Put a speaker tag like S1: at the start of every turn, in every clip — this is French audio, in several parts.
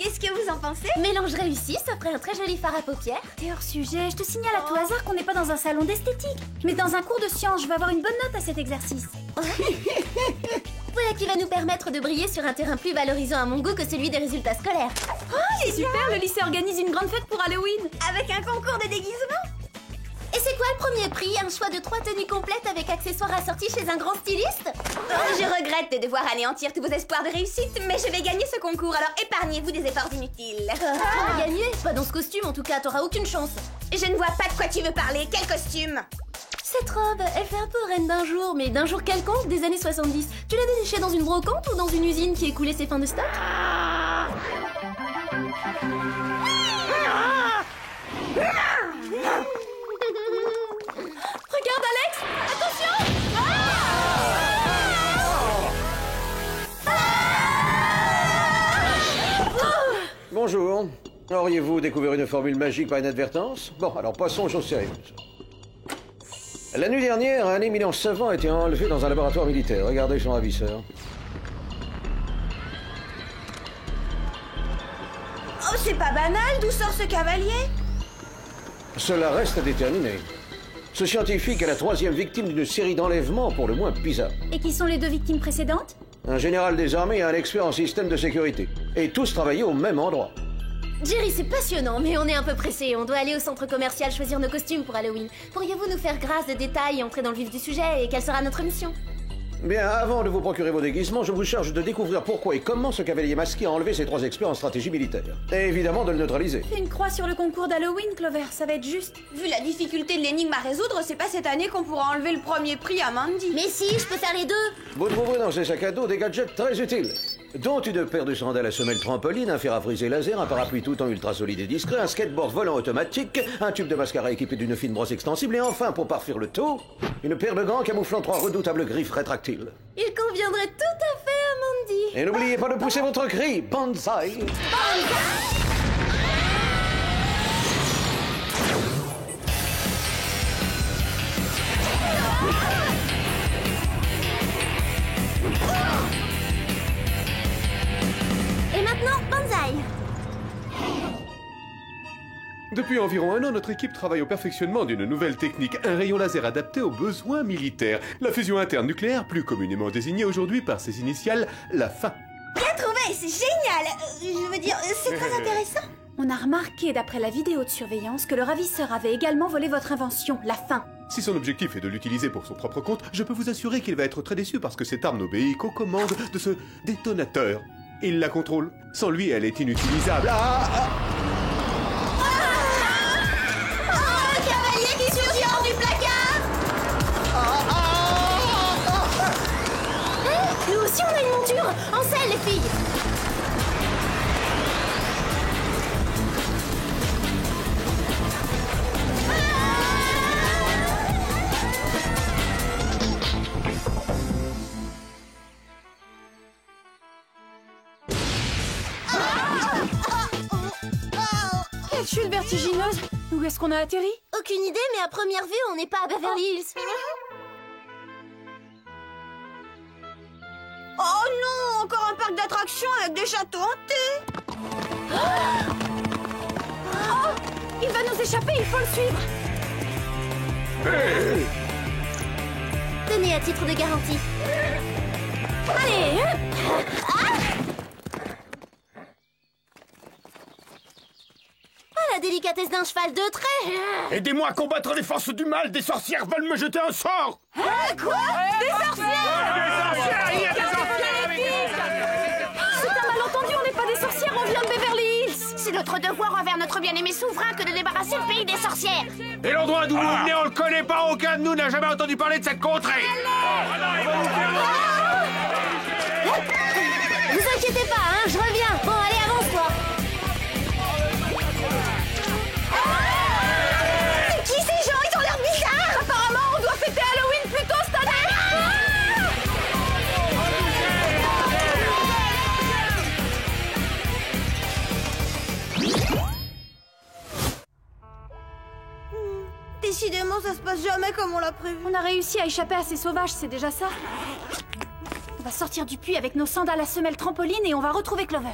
S1: Qu'est-ce que vous en pensez?
S2: Mélange réussi, ça ferait un très joli fard à paupières.
S3: T'es hors sujet, je te signale à tout hasard qu'on n'est pas dans un salon d'esthétique, mais dans un cours de sciences. Je vais avoir une bonne note à cet exercice.
S2: Voilà qui va nous permettre de briller sur un terrain plus valorisant à mon goût que celui des résultats scolaires.
S3: Oh, c'est super, le lycée organise une grande fête pour Halloween.
S1: Avec un concours de déguisement?
S2: Et c'est quoi le premier prix? Un choix de 3 tenues complètes avec accessoires assortis chez un grand styliste?
S1: Je regrette de devoir anéantir tous vos espoirs de réussite, mais je vais gagner ce concours, alors épargnez-vous des efforts inutiles.
S2: Gagner? Pas dans ce costume en tout cas, t'auras aucune chance.
S1: Je ne vois pas de quoi tu veux parler, quel costume?
S2: Cette robe, elle fait un peu reine d'un jour, mais d'un jour quelconque des années 70. Tu l'as dénichée dans une brocante ou dans une usine qui écoulait ses fins de stock?
S3: Regarde Alex, attention!
S4: Bonjour. Auriez-vous découvert une formule magique par inadvertance? Bon, alors passons aux choses sérieuses. La nuit dernière, un éminent savant a été enlevé dans un laboratoire militaire. Regardez son ravisseur.
S1: Oh, c'est pas banal, d'où sort ce cavalier?
S4: Cela reste à déterminer. Ce scientifique est la 3e victime d'une série d'enlèvements pour le moins bizarres.
S3: Et qui sont les 2 victimes précédentes?
S4: Un général des armées et un expert en système de sécurité. Et tous travaillaient au même endroit.
S2: Jerry, c'est passionnant, mais on est un peu pressé. On doit aller au centre commercial choisir nos costumes pour Halloween. Pourriez-vous nous faire grâce de détails et entrer dans le vif du sujet? Et quelle sera notre mission?
S4: Bien, avant de vous procurer vos déguisements, je vous charge de découvrir pourquoi et comment ce cavalier masqué a enlevé ces 3 experts en stratégie militaire. Et évidemment de le neutraliser.
S3: Fais une croix sur le concours d'Halloween, Clover, ça va être juste.
S1: Vu la difficulté de l'énigme à résoudre, c'est pas cette année qu'on pourra enlever le premier prix à Mandy.
S2: Mais si, je peux faire les deux.
S4: Vous trouverez dans ces sacs à dos des gadgets très utiles, dont une paire de sandales à semelle trampoline, un fer à friser laser, un parapluie tout en ultra solide et discret, un skateboard volant automatique, un tube de mascara équipé d'une fine brosse extensible et enfin, pour parfaire le tout, une paire de gants camouflant 3 redoutables griffes rétractiles.
S2: Il conviendrait tout à fait à Mandy.
S4: Et n'oubliez pas de pousser votre cri, Banzai.
S2: Et maintenant, Banzai.
S5: Depuis environ 1 an, notre équipe travaille au perfectionnement d'une nouvelle technique, un rayon laser adapté aux besoins militaires. La fusion interne nucléaire, plus communément désignée aujourd'hui par ses initiales, la FIN.
S1: Bien trouvé, c'est génial. Je veux dire, c'est très intéressant.
S3: On a remarqué, d'après la vidéo de surveillance, que le ravisseur avait également volé votre invention, la fin.
S5: Si son objectif est de l'utiliser pour son propre compte, je peux vous assurer qu'il va être très déçu parce que cette arme n'obéit qu'aux commandes de ce détonateur. Il la contrôle. Sans lui, elle est inutilisable.
S1: Un cavalier qui surgit hors du placard.
S2: Nous aussi, on a une monture. En selle, les filles.
S3: Quelle chute vertigineuse! Où est-ce qu'on a atterri?
S2: Aucune idée, mais à première vue, on n'est pas à Beverly Hills.
S1: Oh non, encore un parc d'attractions avec des châteaux hantés.
S3: Oh! Il va nous échapper, il faut le suivre!
S2: Tenez à titre de garantie.
S3: Allez!
S2: Ah, la délicatesse d'un cheval de trait.
S6: Aidez-moi à combattre les forces du mal, des sorcières veulent me jeter un sort.
S3: Quoi? Des sorcières!
S6: Il y a des sorcières.
S3: C'est un malentendu, on n'est pas des sorcières, on vient de Beverly Hills!
S1: C'est notre devoir envers notre bien-aimé souverain que de débarrasser le pays des sorcières.
S6: Et l'endroit d'où vous venez, on le connaît pas, aucun de nous n'a jamais entendu parler de cette contrée.
S2: Vous inquiétez pas, hein, je reviens. Bon, allez, avance-toi.
S1: C'est qui ces gens? Ils ont l'air bizarres.
S3: Apparemment, on doit fêter Halloween plus tôt cette année!
S1: Décidément, ça se passe jamais comme on l'a prévu.
S3: On a réussi à échapper à ces sauvages, c'est déjà ça. On va sortir du puits avec nos sandales à semelles trampoline et on va retrouver Clover.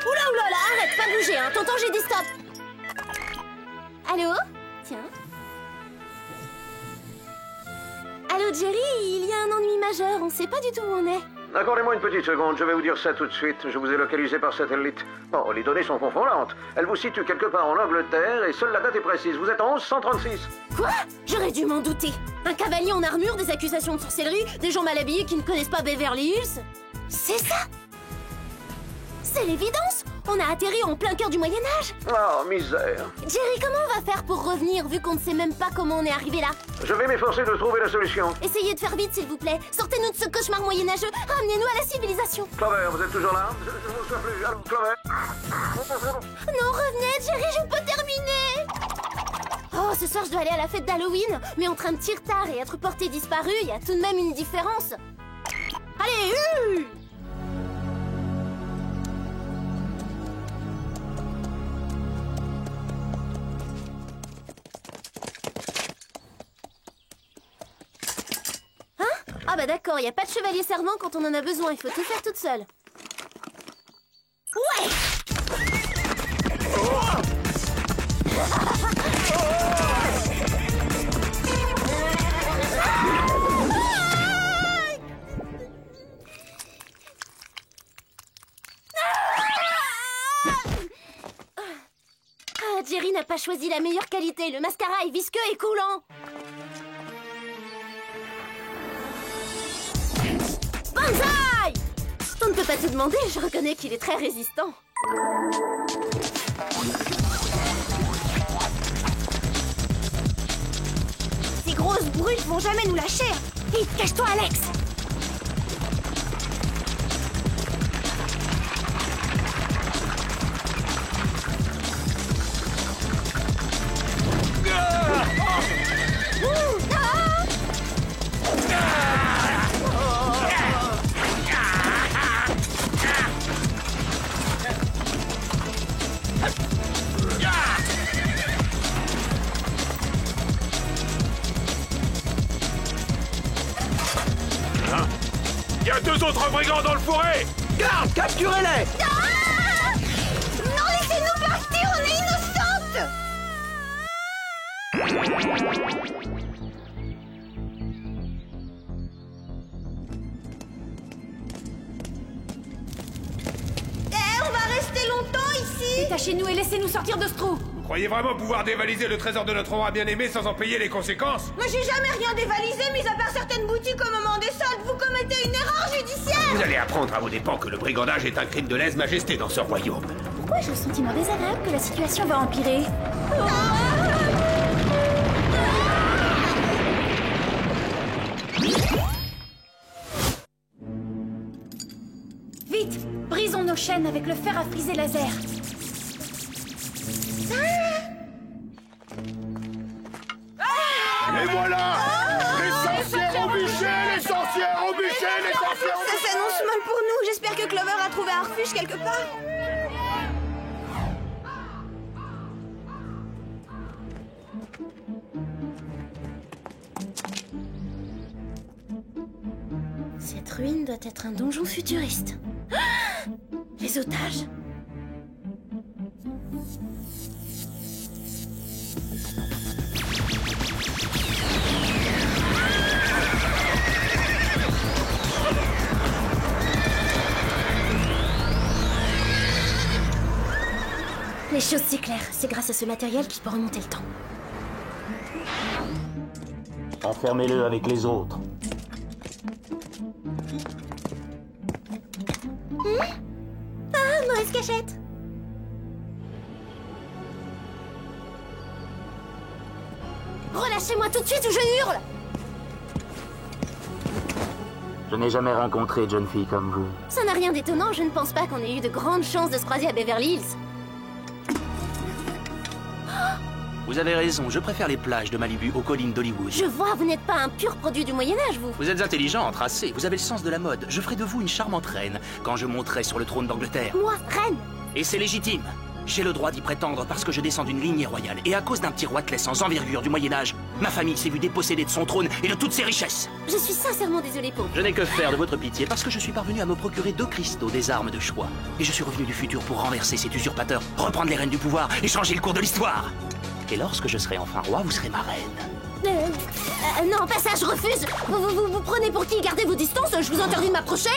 S2: Oula, oula, là, arrête, pas bouger, hein. Tonton, j'ai dit stop. Allô? Tiens. Allô, Jerry, il y a un ennui majeur, on sait pas du tout où on est.
S4: Accordez-moi une petite seconde, je vais vous dire ça tout de suite. Je vous ai localisé par satellite. Bon, les données sont confondantes. Elles vous situent quelque part en Angleterre et seule la date est précise. Vous êtes en 1136.
S2: Quoi? J'aurais dû m'en douter. Un cavalier en armure, des accusations de sorcellerie, des gens mal habillés qui ne connaissent pas Beverly Hills. C'est ça? C'est l'évidence. On a atterri en plein cœur du Moyen-Âge.
S4: Oh, misère.
S2: Jerry, comment on va faire pour revenir, vu qu'on ne sait même pas comment on est arrivé là?
S4: Je vais m'efforcer de trouver la solution.
S2: Essayez de faire vite, s'il vous plaît. Sortez-nous de ce cauchemar moyenâgeux. Ramenez-nous à la civilisation.
S4: Clover, vous êtes toujours là? Je ne vous souviens plus. Allô, Clover?
S2: Non, revenez, Jerry, je peux terminer. Oh, ce soir, je dois aller à la fête d'Halloween. Mais entre un petit retard et être porté disparu, il y a tout de même une différence. Allez, Ah bah d'accord, il n'y a pas de chevalier servant quand on en a besoin, il faut tout faire toute seule. Ouais! Ah, Jerry n'a pas choisi la meilleure qualité, le mascara est visqueux et coulant. Banzai! On ne peut pas tout demander, je reconnais qu'il est très résistant.
S1: Ces grosses brutes vont jamais nous lâcher.
S3: Vite, cache-toi, Alex.
S6: Il y a 2 autres brigands dans le fourré!
S4: Garde, capturez-les!
S1: Non, laissez-nous partir, on est innocentes. On va rester longtemps ici.
S3: Détachez-nous et laissez-nous sortir de ce trou.
S6: Vous croyez vraiment pouvoir dévaliser le trésor de notre roi bien-aimé sans en payer les conséquences?
S1: Moi, j'ai jamais rien dévalisé, mis à part certaines boutiques au moment des soldes. Vous commettez une erreur judiciaire.
S6: Vous allez apprendre à vos dépens que le brigandage est un crime de lèse-majesté dans ce royaume.
S3: Pourquoi j'ai le sentiment désagréable que la situation va empirer? Vite, brisons nos chaînes avec le fer à friser laser.
S6: Et voilà! Les sorcières au bûcher! Les sorcières au bûcher! Les sorcières au bûcher!
S1: Ça s'annonce mal pour nous. J'espère que Clover a trouvé un refuge quelque part.
S2: Cette ruine doit être un donjon futuriste. Ah! Les otages? Les choses s'éclairent. C'est grâce à ce matériel qu'il peut remonter le temps.
S7: Enfermez-le avec les autres.
S2: Ah, mauvaise cachette. Relâchez-moi tout de suite ou je hurle.
S7: Je n'ai jamais rencontré de jeune fille comme vous.
S2: Ça n'a rien d'étonnant, je ne pense pas qu'on ait eu de grandes chances de se croiser à Beverly Hills.
S8: Vous avez raison, je préfère les plages de Malibu aux collines d'Hollywood.
S2: Je vois, vous n'êtes pas un pur produit du Moyen-Âge, vous.
S8: Vous êtes intelligent, tracé, vous avez le sens de la mode. Je ferai de vous une charmante reine quand je monterai sur le trône d'Angleterre.
S2: Moi, reine.
S8: Et c'est légitime. J'ai le droit d'y prétendre parce que je descends d'une lignée royale. Et à cause d'un petit roitelet sans envergure du Moyen-Âge, ma famille s'est vue dépossédée de son trône et de toutes ses richesses.
S2: Je suis sincèrement désolée pour vous.
S8: Je n'ai que faire de votre pitié parce que je suis parvenu à me procurer 2 cristaux, des armes de choix. Et je suis revenu du futur pour renverser cet usurpateur, reprendre les rênes du pouvoir et changer le cours de l'histoire. Et lorsque je serai enfin roi, vous serez ma reine.
S2: Non, pas ça, je refuse. Vous prenez pour qui? Gardez vos distances, je vous interdis de m'approcher.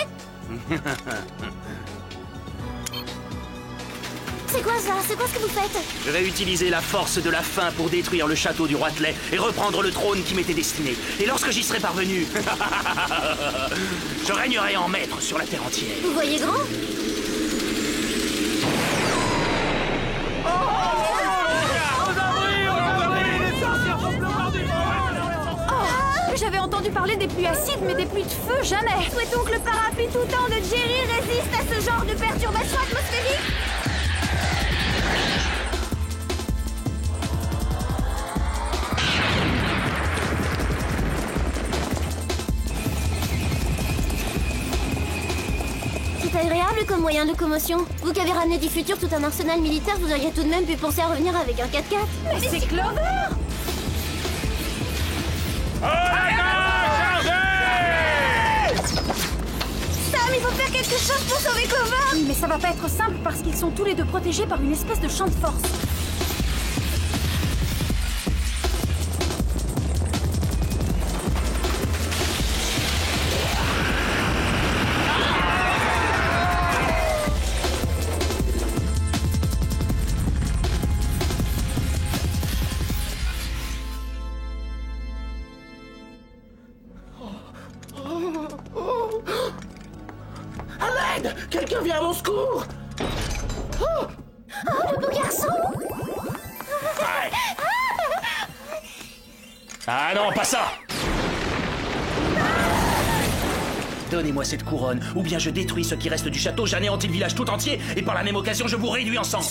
S2: C'est quoi ça? C'est quoi ce que vous faites?
S8: Je vais utiliser la force de la faim pour détruire le château du Roitelet et reprendre le trône qui m'était destiné. Et lorsque j'y serai parvenu, je régnerai en maître sur la terre entière.
S2: Vous voyez grand?
S3: J'avais entendu parler des pluies acides, mais des pluies de feu, jamais.
S1: Souhaitons que le parapluie tout temps de Jerry résiste à ce genre de perturbation atmosphérique.
S2: C'est agréable comme moyen de locomotion. Vous qui avez ramené du futur tout un arsenal militaire, vous auriez tout de même pu penser à revenir avec un 4x4.
S3: Mais c'est Clover!
S1: Sam, il faut faire quelque chose pour sauver Clover.
S3: Oui, mais ça va pas être simple parce qu'ils sont tous les deux protégés par une espèce de champ de force.
S9: Quelqu'un vient à mon secours!
S2: Oh, le beau garçon!
S8: Ah non, pas ça! Donnez-moi cette couronne, ou bien je détruis ce qui reste du château, j'anéantis le village tout entier, et par la même occasion, je vous réduis en cendres.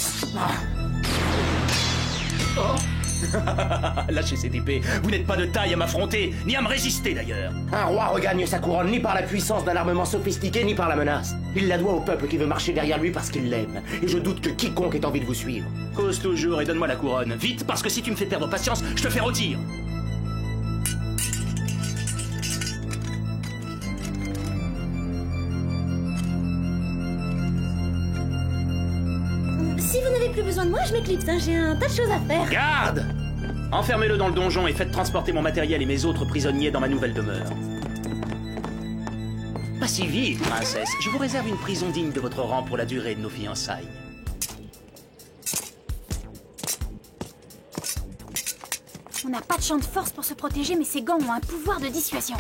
S8: Lâchez cette épée, vous n'êtes pas de taille à m'affronter, ni à me résister d'ailleurs.
S9: Un roi regagne sa couronne ni par la puissance d'un armement sophistiqué, ni par la menace. Il la doit au peuple qui veut marcher derrière lui parce qu'il l'aime. Et je doute que quiconque ait envie de vous suivre.
S8: Cause toujours et donne-moi la couronne. Vite, parce que si tu me fais perdre patience, je te fais rôtir.
S2: Si vous n'avez plus besoin de moi, je m'éclipse, hein. J'ai un tas de choses à faire.
S8: Garde! Enfermez-le dans le donjon et faites transporter mon matériel et mes autres prisonniers dans ma nouvelle demeure. Pas si vite, princesse. Je vous réserve une prison digne de votre rang pour la durée de nos fiançailles.
S3: On n'a pas de champ de force pour se protéger, mais ces gants ont un pouvoir de dissuasion.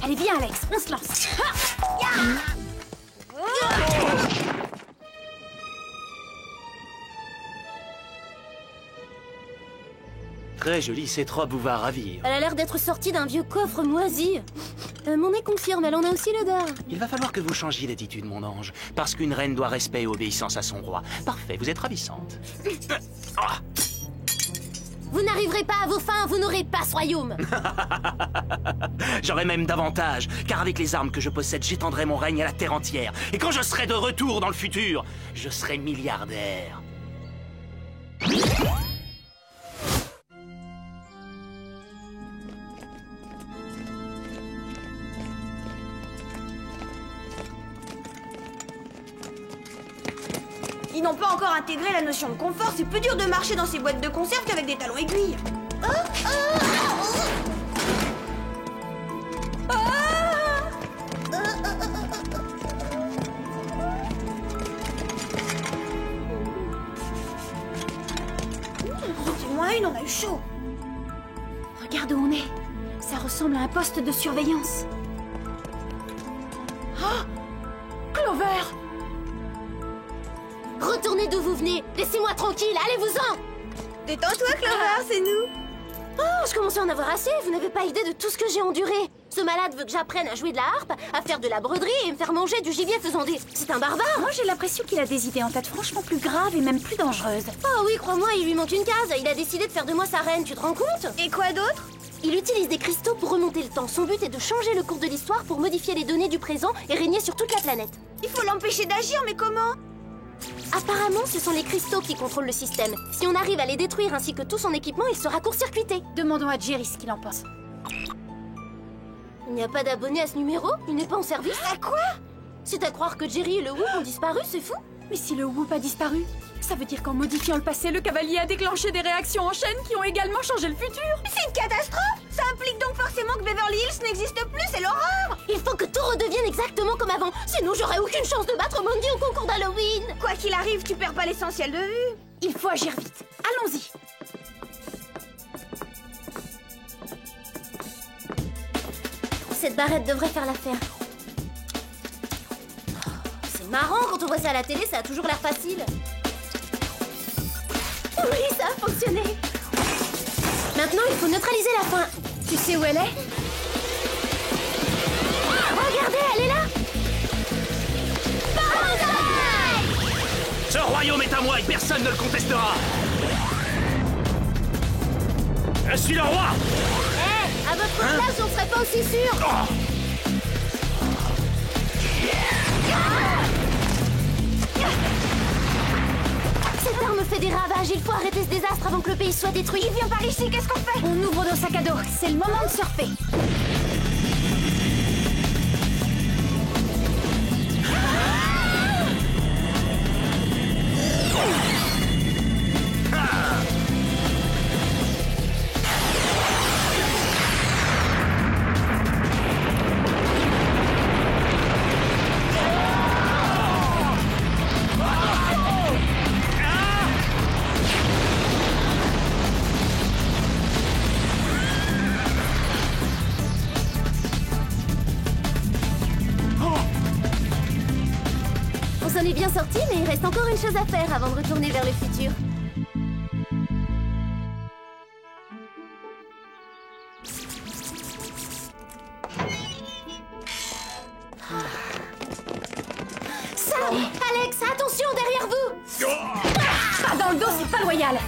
S3: Allez, viens, Alex, on se lance.
S8: Très jolie, cette robe vous va ravir.
S2: Elle a l'air d'être sortie d'un vieux coffre moisi. Mon nez confirme, elle en a aussi l'odeur.
S8: Il va falloir que vous changiez d'attitude, mon ange, parce qu'une reine doit respect et obéissance à son roi. Parfait, vous êtes ravissante.
S2: Vous n'arriverez pas à vos fins, vous n'aurez pas ce royaume.
S8: J'aurai même davantage, car avec les armes que je possède, j'étendrai mon règne à la terre entière. Et quand je serai de retour dans le futur, je serai milliardaire.
S1: Ils n'ont pas encore intégré la notion de confort, c'est plus dur de marcher dans ces boîtes de conserve qu'avec des talons aiguilles. Dis-moi une, on a eu chaud.
S3: Regarde où on est. Ça ressemble à un poste de surveillance. Oh, Clover!
S2: Retournez d'où vous venez. Laissez-moi tranquille, allez-vous-en.
S1: Détends-toi, Clover, c'est nous.
S2: Oh, je commence à en avoir assez. Vous n'avez pas idée de tout ce que j'ai enduré. Ce malade veut que j'apprenne à jouer de la harpe, à faire de la broderie et me faire manger du gibier faisandé. C'est un barbare.
S3: Moi, j'ai l'impression qu'il a des idées en tête franchement plus graves et même plus dangereuses.
S2: Oh oui, crois-moi, il lui manque une case. Il a décidé de faire de moi sa reine, tu te rends compte?
S1: Et quoi d'autre?
S2: Il utilise des cristaux pour remonter le temps. Son but est de changer le cours de l'histoire pour modifier les données du présent et régner sur toute la planète.
S1: Il faut l'empêcher d'agir, mais comment?
S2: Apparemment, ce sont les cristaux qui contrôlent le système. Si on arrive à les détruire ainsi que tout son équipement, il sera court-circuité.
S3: Demandons à Jerry ce qu'il en pense.
S2: Il n'y a pas d'abonné à ce numéro? Il n'est pas en service?
S1: À quoi?
S2: C'est à croire que Jerry et le Whoop ont disparu, c'est fou?
S3: Mais si le Whoop a disparu, ça veut dire qu'en modifiant le passé, le cavalier a déclenché des réactions en chaîne qui ont également changé le futur.
S1: C'est une catastrophe! Ça implique donc forcément que Beverly Hills n'existe plus, c'est l'horreur!
S2: Il faut que tout redevienne exactement comme avant, sinon j'aurai aucune chance de battre Mandy au concours d'Halloween.
S1: Quoi qu'il arrive, tu perds pas l'essentiel de vue.
S3: Il faut agir vite. Allons-y.
S2: Cette barrette devrait faire l'affaire. C'est marrant, quand on voit ça à la télé, ça a toujours l'air facile. Oui, ça a fonctionné. Maintenant, il faut neutraliser la faim.
S3: Tu sais où elle est?
S2: Regardez, elle est là.
S8: Ce royaume est à moi et personne ne le contestera. Je suis le roi.
S2: À votre place, on serait pas aussi sûr. Cette arme fait des ravages, il faut arrêter ce désastre avant que le pays soit détruit.
S1: Il vient par ici, qu'est-ce qu'on fait?
S3: On ouvre nos sacs à dos, c'est le moment de surfer.
S2: On s'en est bien sorti, mais il reste encore une chose à faire avant de retourner vers le futur. Sam! Alex, attention derrière vous!
S3: Pas dans le dos, c'est pas loyal.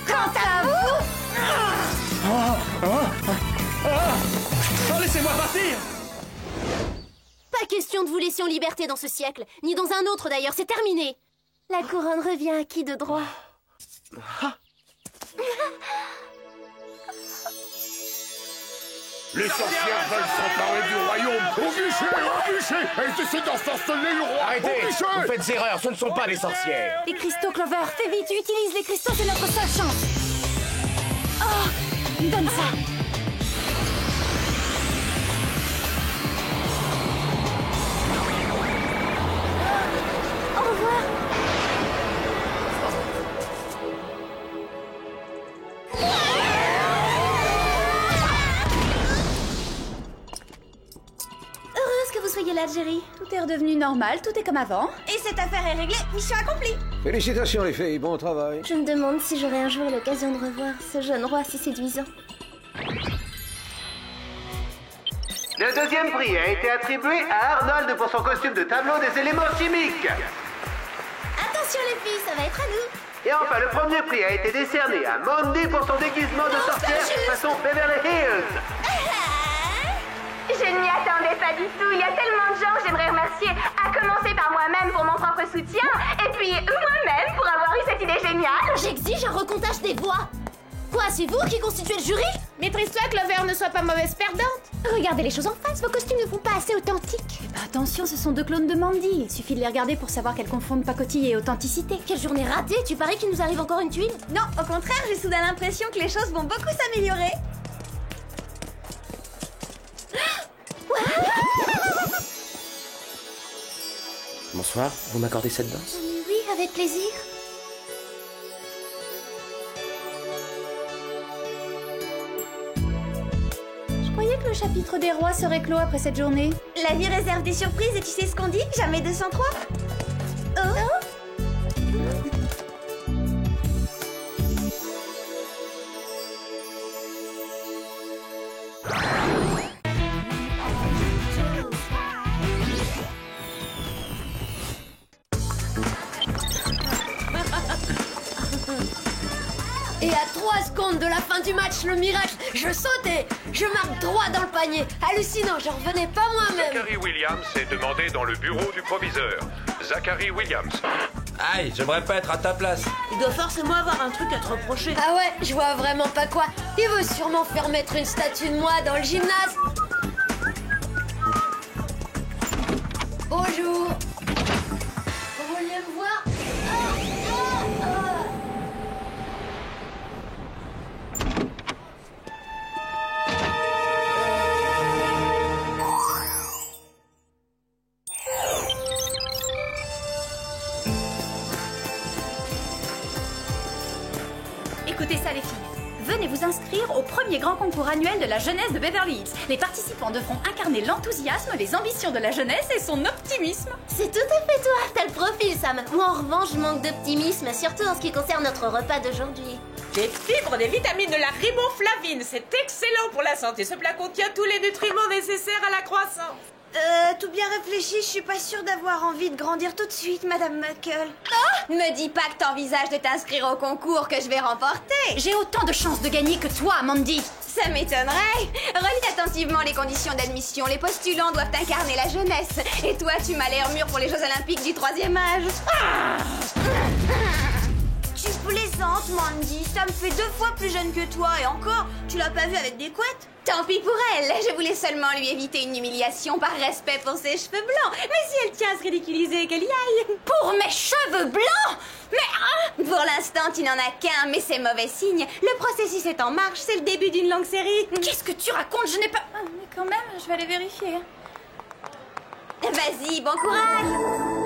S3: Quant à vous...
S8: Oh, laissez-moi partir.
S2: Pas question de vous laisser en liberté dans ce siècle, ni dans un autre d'ailleurs, c'est terminé. La couronne revient à qui de droit?
S6: Les sorcières veulent s'emparer du royaume. Au bûcher! Et c'est dans ce sens-là le roi.
S9: Arrêtez!
S6: Au bûcher!
S9: Vous faites erreur, ce ne sont pas des sorcières.
S3: Les cristaux, Clover, fais vite, utilise les cristaux, c'est notre seule chance. Oh, donne ça.
S2: Au revoir.
S3: Heureuse que vous soyez là, Jerry. Tout est redevenu normal, tout est comme avant.
S1: Et cette affaire est réglée, mission accomplie.
S4: Félicitations les filles, bon travail.
S2: Je me demande si j'aurai un jour l'occasion de revoir ce jeune roi si séduisant.
S10: Le deuxième prix a été attribué à Arnold pour son costume de tableau des éléments chimiques.
S2: Attention les filles, ça va être à nous.
S10: Et enfin, le premier prix a été décerné à Mandy pour son déguisement de sorcière façon Beverly Hills.
S11: Je ne m'y attendais pas du tout. Il y a tellement de gens que j'aimerais remercier, à commencer par moi-même pour mon propre soutien, et puis moi-même pour avoir eu cette idée géniale.
S2: J'exige un recomptage des voix. Quoi, c'est vous qui constituez le jury?
S11: Maîtrise-toi, Clover, ne sois pas mauvaise perdante.
S2: Regardez les choses en face, vos costumes ne font pas assez authentiques.
S3: Bah attention, ce sont deux clones de Mandy. Il suffit de les regarder pour savoir qu'elles confondent pacotille et authenticité.
S2: Quelle journée ratée, tu parais qu'il nous arrive encore une tuile?
S1: Non, au contraire, j'ai soudain l'impression que les choses vont beaucoup s'améliorer.
S9: Bonsoir, vous m'accordez cette danse?
S2: Oui, avec plaisir.
S3: Je croyais que le chapitre des rois serait clos après cette journée.
S1: La vie réserve des surprises et tu sais ce qu'on dit? Jamais 203. Oh.
S3: Et à 3
S2: secondes de la fin du match, le miracle, je saute et je marque droit dans le panier. Hallucinant, j'en revenais pas moi-même.
S12: Zachary Williams est demandé dans le bureau du proviseur. Zachary Williams.
S13: Aïe, j'aimerais pas être à ta place.
S14: Il doit forcément avoir un truc à te reprocher.
S2: Ah ouais, je vois vraiment pas quoi. Il veut sûrement faire mettre une statue de moi dans le gymnase. Bonjour. Vous vouliez me voir?
S3: Écoutez ça les filles, venez vous inscrire au premier grand concours annuel de la jeunesse de Beverly Hills. Les participants devront incarner l'enthousiasme, les ambitions de la jeunesse et son optimisme.
S2: C'est tout à fait toi, t'as le profil Sam. Moi en revanche je manque d'optimisme, surtout en ce qui concerne notre repas d'aujourd'hui.
S14: Des fibres, des vitamines, de la riboflavine, c'est excellent pour la santé. Ce plat contient tous les nutriments nécessaires à la croissance.
S1: Tout bien réfléchi, je suis pas sûre d'avoir envie de grandir tout de suite, Madame Muckle. Me dis pas que t'envisages de t'inscrire au concours que je vais remporter.
S3: J'ai autant de chances de gagner que toi, Mandy.
S1: Ça m'étonnerait. Relis attentivement les conditions d'admission. Les postulants doivent incarner la jeunesse. Et toi, tu m'as l'air mûr pour les Jeux Olympiques du 3e âge. Tu plaisantes, Mandy. Ça me fait 2 fois plus jeune que toi. Et encore, tu l'as pas vue avec des couettes? Tant pis pour elle. Je voulais seulement lui éviter une humiliation par respect pour ses cheveux blancs. Mais si elle tient à se ridiculiser, qu'elle y aille.
S3: Pour mes cheveux blancs?
S1: Mais pour l'instant, tu n'en as qu'un, mais c'est mauvais signe. Le processus est en marche. C'est le début d'une longue série.
S3: Qu'est-ce que tu racontes? Je n'ai pas... Mais quand même, je vais aller vérifier.
S1: Vas-y, bon courage.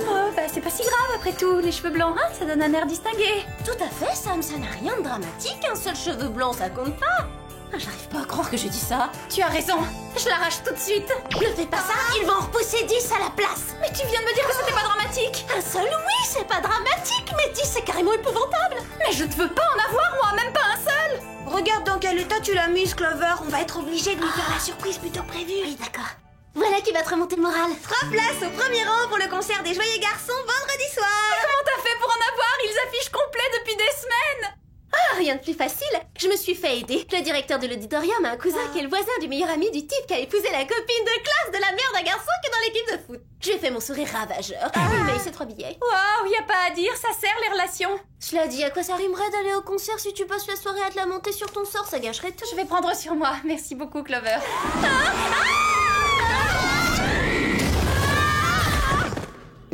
S3: Oh, bah c'est pas si grave après tout, les cheveux blancs, hein, ça donne un air distingué.
S2: Tout à fait Sam, ça n'a rien de dramatique, un seul cheveu blanc ça compte pas.
S3: J'arrive pas à croire que j'ai dit ça. Tu as raison, je l'arrache tout de suite.
S2: Ne fais pas ça, ils vont en repousser 10 à la place.
S3: Mais tu viens de me dire que c'était pas dramatique.
S2: Un seul, oui, c'est pas dramatique, mais 10 c'est carrément épouvantable.
S3: Mais je ne veux pas en avoir, moi, même pas un seul.
S1: Regarde dans quel état tu l'as mise, Clover. On va être obligé de lui faire la surprise plus tôt prévue.
S2: Oui, d'accord. Voilà qui va te remonter le moral.
S1: 3 places au premier rang pour le concert des Joyeux Garçons vendredi soir.
S3: Comment t'as fait pour en avoir? Ils affichent complet depuis des semaines.
S2: Ah, rien de plus facile. Je me suis fait aider. Le directeur de l'auditorium a un cousin qui est le voisin du meilleur ami du type qui a épousé la copine de classe de la mère d'un garçon qui est dans l'équipe de foot. Je lui ai fait mon sourire ravageur. Oui, mais c'est 3 billets.
S3: Waouh, y a pas à dire, ça sert les relations.
S2: Cela dit, à quoi ça rimerait d'aller au concert si tu passes la soirée à te lamenter sur ton sort? Ça gâcherait tout.
S3: Je vais prendre sur moi. Merci beaucoup, Clover.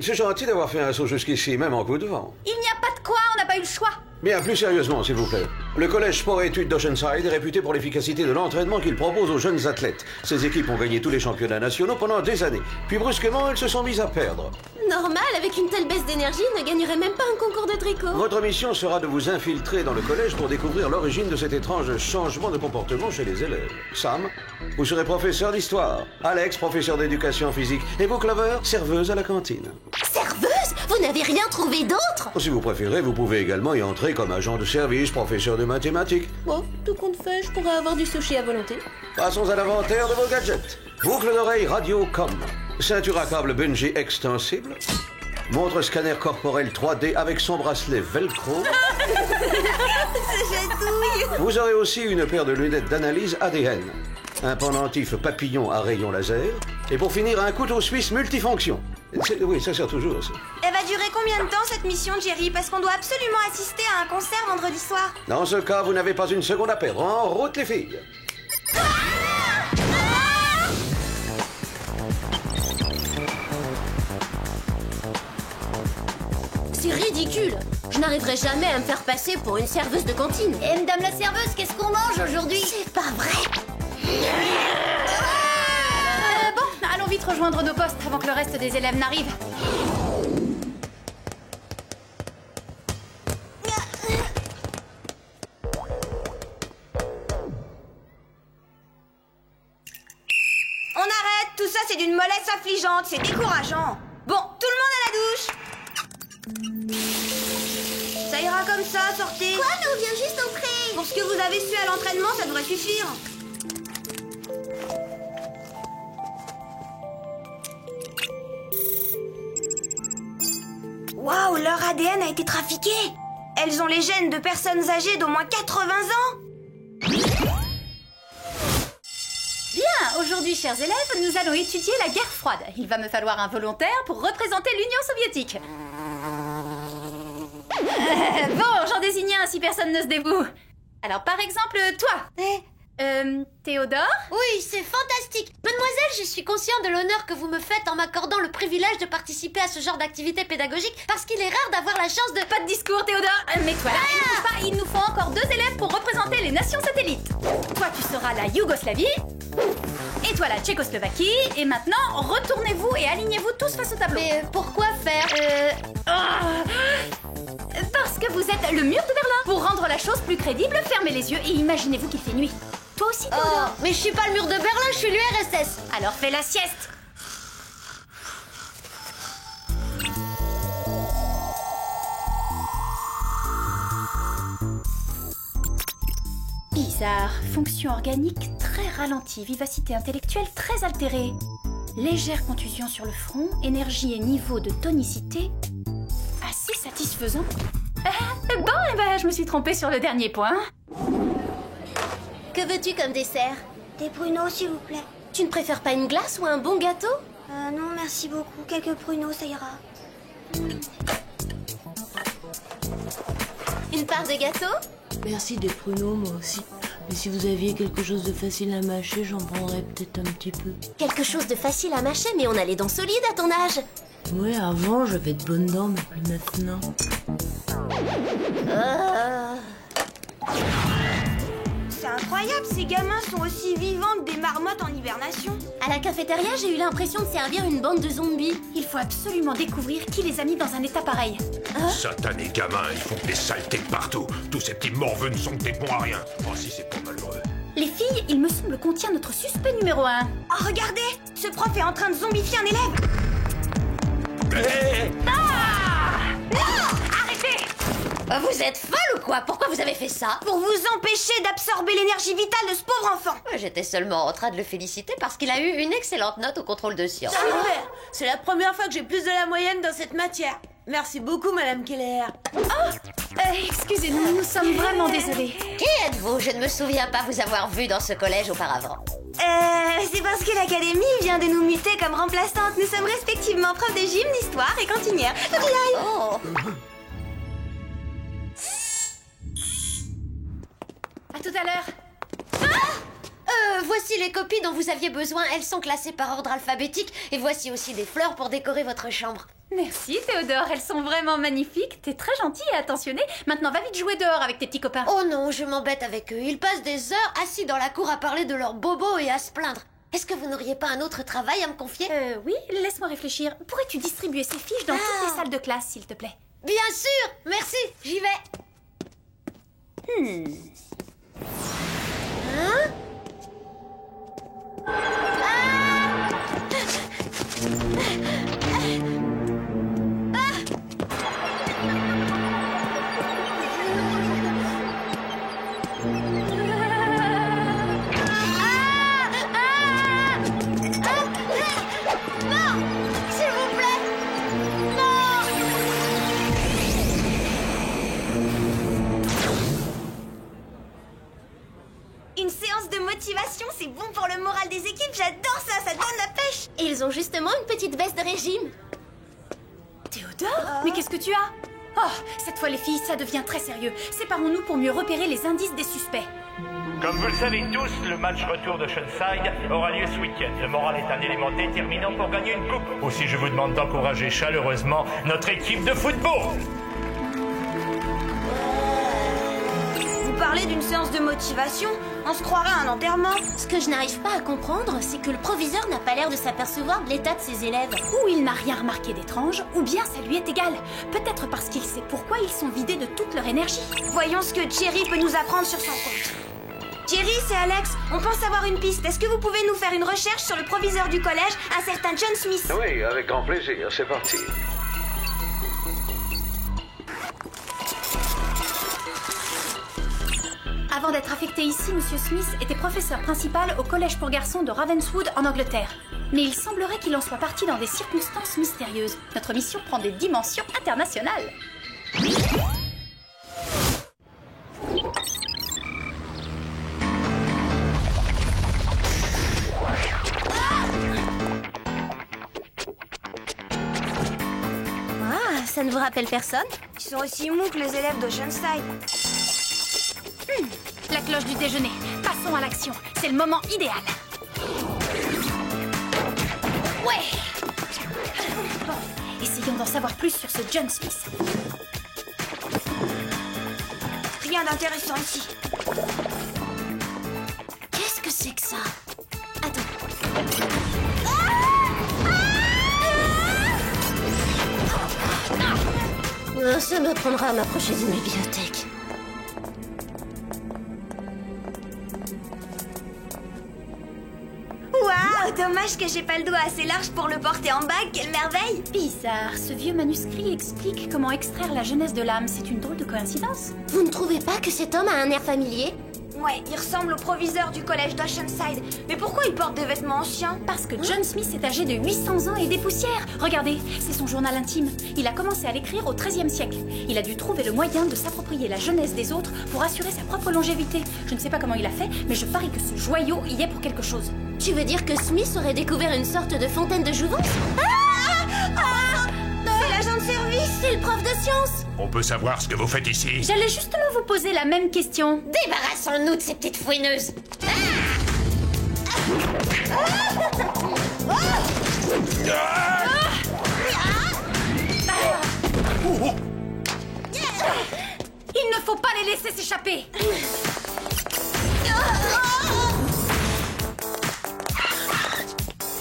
S4: C'est gentil d'avoir fait un saut jusqu'ici, même en coup de vent.
S3: Il n'y a pas de quoi, on n'a pas eu le choix.
S4: Bien, plus sérieusement, s'il vous plaît. Le collège Sport et Études d'Oceanside est réputé pour l'efficacité de l'entraînement qu'il propose aux jeunes athlètes. Ces équipes ont gagné tous les championnats nationaux pendant des années. Puis brusquement, elles se sont mises à perdre.
S2: Normal, avec une telle baisse d'énergie, ne gagnerait même pas un concours de tricot.
S4: Votre mission sera de vous infiltrer dans le collège pour découvrir l'origine de cet étrange changement de comportement chez les élèves. Sam, vous serez professeur d'histoire. Alex, professeur d'éducation physique. Et vous, Clover, serveuse à la cantine.
S2: Serveuse? Vous n'avez rien trouvé d'autre?
S4: Si vous préférez, vous pouvez également y entrer comme agent de service, professeur de mathématiques.
S2: Bon, tout compte fait, je pourrais avoir du sushi à volonté.
S4: Passons à l'inventaire de vos gadgets. Boucle d'oreille Radio-Com. Ceinture à câble bungee extensible. Montre scanner corporel 3D avec son bracelet velcro. Vous aurez aussi une paire de lunettes d'analyse ADN. Un pendentif papillon à rayon laser. Et pour finir, un couteau suisse multifonction. Oui, ça sert toujours, ça.
S1: Elle va durer combien de temps, cette mission, Jerry? Parce qu'on doit absolument assister à un concert vendredi soir.
S4: Dans ce cas, vous n'avez pas une seconde à perdre. En route, les filles.
S2: C'est ridicule. Je n'arriverai jamais à me faire passer pour une serveuse de cantine.
S1: Et madame la serveuse, qu'est-ce qu'on mange aujourd'hui?
S2: C'est pas vrai.
S3: Bon, allons vite rejoindre nos postes avant que le reste des élèves n'arrive.
S1: On arrête, tout ça c'est d'une mollesse affligeante, c'est décourageant. Bon, tout le monde à la douche. Ça ira comme ça, sortez.
S2: Quoi, mais on vient juste d'entrer.
S1: Pour ce que vous avez su à l'entraînement, ça devrait suffire. Waouh, leur ADN a été trafiqué. Elles ont les gènes de personnes âgées d'au moins 80 ans.
S3: Aujourd'hui, chers élèves, nous allons étudier la guerre froide. Il va me falloir un volontaire pour représenter l'Union soviétique. Bon, j'en désigne un si personne ne se dévoue. Alors, par exemple, toi. Théodore?
S2: Oui, c'est fantastique. Mademoiselle, je suis consciente de l'honneur que vous me faites en m'accordant le privilège de participer à ce genre d'activité pédagogique parce qu'il est rare d'avoir la chance de...
S3: Pas de discours, Théodore. Mets-toi là. Il nous faut encore 2 élèves pour représenter les nations satellites. Toi, tu seras la Yougoslavie. Et toi, la Tchécoslovaquie. Et maintenant, retournez-vous et alignez-vous tous face au tableau.
S2: Mais pourquoi faire
S3: Parce que vous êtes le mur de Berlin. Pour rendre la chose plus crédible, fermez les yeux et imaginez-vous qu'il fait nuit. Toi aussi, Théodore.
S2: Mais je suis pas le mur de Berlin, je suis l'URSS.
S3: Alors fais la sieste. Bizarre, fonction organique très ralentie, vivacité intellectuelle très altérée. Légère contusion sur le front, énergie et niveau de tonicité assez satisfaisant. Je me suis trompée sur le dernier point.
S2: Que veux-tu comme dessert?
S1: Des pruneaux, s'il vous plaît.
S2: Tu ne préfères pas une glace ou un bon gâteau?
S1: Non, merci beaucoup. Quelques pruneaux, ça ira.
S2: Une part de gâteau?
S15: Merci des pruneaux, moi aussi. Mais si vous aviez quelque chose de facile à mâcher, j'en prendrais peut-être un petit peu.
S2: Quelque chose de facile à mâcher, mais on a les dents solides à ton âge.
S15: Ouais, avant, j'avais de bonnes dents, mais plus maintenant.
S1: C'est incroyable, ces gamins sont aussi vivants que des marmottes en hibernation.
S2: À la cafétéria, j'ai eu l'impression de servir une bande de zombies.
S3: Il faut absolument découvrir qui les a mis dans un état pareil.
S12: Satanés gamins, ils font des saletés de partout. Tous ces petits morveux ne sont que des bons à rien. Oh, si c'est pas malheureux.
S3: Les filles, il me semble qu'on tient notre suspect numéro 1.
S1: Oh, regardez, ce prof est en train de zombifier un élève.
S3: Arrêtez!
S2: Vous êtes folle ou quoi? Pourquoi vous avez fait ça?
S1: Pour vous empêcher d'absorber l'énergie vitale de ce pauvre enfant.
S2: J'étais seulement en train de le féliciter parce qu'il a eu une excellente note au contrôle de sciences.
S15: C'est la première fois que j'ai plus de la moyenne dans cette matière. Merci beaucoup, Madame Keller.
S3: Excusez-nous, nous sommes vraiment désolés.
S2: Qui êtes-vous? Je ne me souviens pas vous avoir vu dans ce collège auparavant.
S1: C'est parce que l'académie vient de nous muter comme remplaçantes. Nous sommes respectivement prof de gym, d'histoire et cantinière.
S2: Oh.
S3: À tout à l'heure.
S2: Voici les copies dont vous aviez besoin. Elles sont classées par ordre alphabétique. Et voici aussi des fleurs pour décorer votre chambre.
S3: Merci Théodore, elles sont vraiment magnifiques. T'es très gentil et attentionné. Maintenant, va vite jouer dehors avec tes petits copains.
S2: Oh non, je m'embête avec eux. Ils passent des heures assis dans la cour à parler de leurs bobos et à se plaindre. Est-ce que vous n'auriez pas un autre travail à me confier?
S3: Oui, laisse-moi réfléchir. Pourrais-tu distribuer ces fiches dans toutes les salles de classe, s'il te plaît?
S2: Bien sûr, merci, j'y vais.
S1: Une séance de motivation, c'est bon pour le moral des équipes. J'adore ça, ça donne la pêche.
S2: Et ils ont justement une petite baisse de régime.
S3: Théodore, mais qu'est-ce que tu as? Oh, cette fois les filles, ça devient très sérieux. Séparons-nous pour mieux repérer les indices des suspects.
S16: Comme vous le savez tous, le match retour de Sunside aura lieu ce week-end. Le moral est un élément déterminant pour gagner une coupe. Aussi, je vous demande d'encourager chaleureusement notre équipe de football.
S1: Vous parlez d'une séance de motivation? On se croirait à un enterrement.
S2: Ce que je n'arrive pas à comprendre, c'est que le proviseur n'a pas l'air de s'apercevoir de l'état de ses élèves.
S3: Ou il n'a rien remarqué d'étrange, ou bien ça lui est égal. Peut-être parce qu'il sait pourquoi ils sont vidés de toute leur énergie.
S1: Voyons ce que Thierry peut nous apprendre sur son compte. Thierry, c'est Alex. On pense avoir une piste. Est-ce que vous pouvez nous faire une recherche sur le proviseur du collège, un certain John Smith?
S4: Oui, avec grand plaisir. C'est parti.
S3: Avant d'être affecté ici, Monsieur Smith était professeur principal au collège pour garçons de Ravenswood en Angleterre. Mais il semblerait qu'il en soit parti dans des circonstances mystérieuses. Notre mission prend des dimensions internationales.
S2: Ça ne vous rappelle personne?
S1: Ils sont aussi mous que les élèves d'Oceanside.
S3: La cloche du déjeuner. Passons à l'action. C'est le moment idéal. Ouais. Bon, essayons d'en savoir plus sur ce John Smith.
S1: Rien d'intéressant ici.
S2: Qu'est-ce que c'est que ça? Attends. Ça m'apprendra à m'approcher d'une bibliothèque.
S1: Waouh, dommage que j'ai pas le doigt assez large pour le porter en bague, quelle merveille!
S3: Bizarre, ce vieux manuscrit explique comment extraire la jeunesse de l'âme. C'est une drôle de coïncidence.
S2: Vous ne trouvez pas que cet homme a un air familier?
S1: Ouais, il ressemble au proviseur du collège d'Oceanside. Mais pourquoi il porte des vêtements anciens?
S3: Parce que John Smith est âgé de 800 ans et des poussières. Regardez, c'est son journal intime. Il a commencé à l'écrire au XIIIe siècle. Il a dû trouver le moyen de s'approprier la jeunesse des autres pour assurer sa propre longévité. Je ne sais pas comment il a fait, mais je parie que ce joyau y est pour quelque chose.
S2: Tu veux dire que Smith aurait découvert une sorte de fontaine de jouvence?
S1: C'est l'agent de service!
S2: C'est le prof de sciences!
S12: On peut savoir ce que vous faites ici?
S3: J'allais justement vous poser la même question.
S2: Débarrassons-nous de ces petites fouineuses!
S3: Il ne faut pas les laisser s'échapper.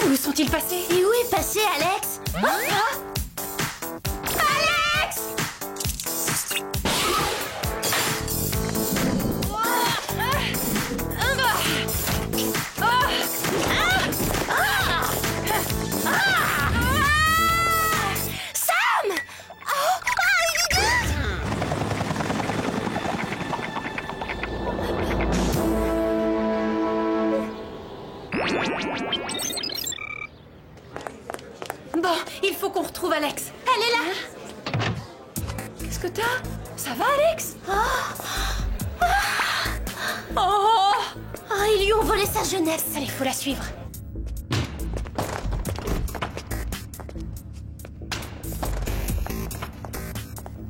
S3: Où sont-ils passés?
S2: Et où est passé Alex?
S3: Alex!
S2: Sam!
S3: Bon, il faut qu'on retrouve Alex.
S2: Elle est là!
S3: Qu'est-ce que t'as? Ça va, Alex? Oh!
S2: Ils lui ont volé sa jeunesse.
S3: Allez, faut la suivre.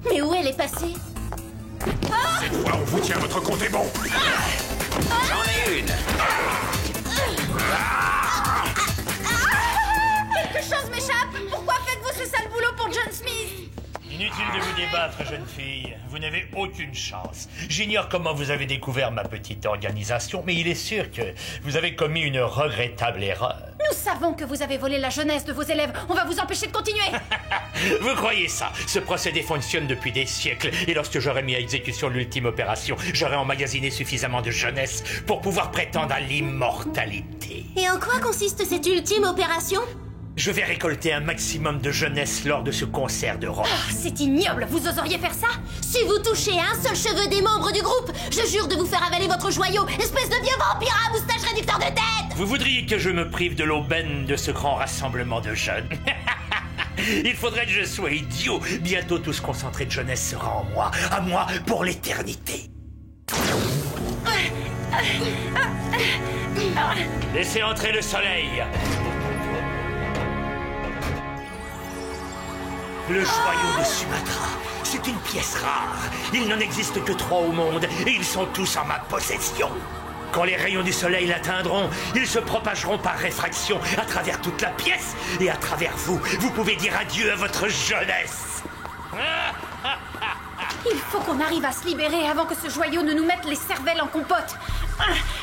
S2: Mais où elle est passée?
S12: Cette fois, on vous tient, votre compte est bon.
S8: J'en ai une.
S3: Quelque chose m'échappe. Pourquoi faites-vous ce sale boulot pour John Smith?
S16: Inutile de vous débattre, jeune fille. Vous n'avez aucune chance. J'ignore comment vous avez découvert ma petite organisation, mais il est sûr que vous avez commis une regrettable erreur.
S3: Nous savons que vous avez volé la jeunesse de vos élèves. On va vous empêcher de continuer.
S16: Vous croyez ça? Ce procédé fonctionne depuis des siècles. Et lorsque j'aurai mis à exécution l'ultime opération, j'aurai emmagasiné suffisamment de jeunesse pour pouvoir prétendre à l'immortalité.
S2: Et en quoi consiste cette ultime opération?
S16: Je vais récolter un maximum de jeunesse lors de ce concert de rock.
S3: C'est ignoble. Vous oseriez faire ça?
S2: Si vous touchez un seul cheveu des membres du groupe, je jure de vous faire avaler votre joyau, espèce de vieux vampire à moustache réducteur de tête!
S16: Vous voudriez que je me prive de l'aubaine de ce grand rassemblement de jeunes? Il faudrait que je sois idiot. Bientôt tout ce concentré de jeunesse sera en moi. À moi pour l'éternité. Laissez entrer le soleil. Le joyau de Sumatra. C'est une pièce rare. Il n'en existe que 3 au monde et ils sont tous en ma possession. Quand les rayons du soleil l'atteindront, ils se propageront par réfraction à travers toute la pièce et à travers vous. Vous pouvez dire adieu à votre jeunesse.
S3: Il faut qu'on arrive à se libérer avant que ce joyau ne nous mette les cervelles en compote.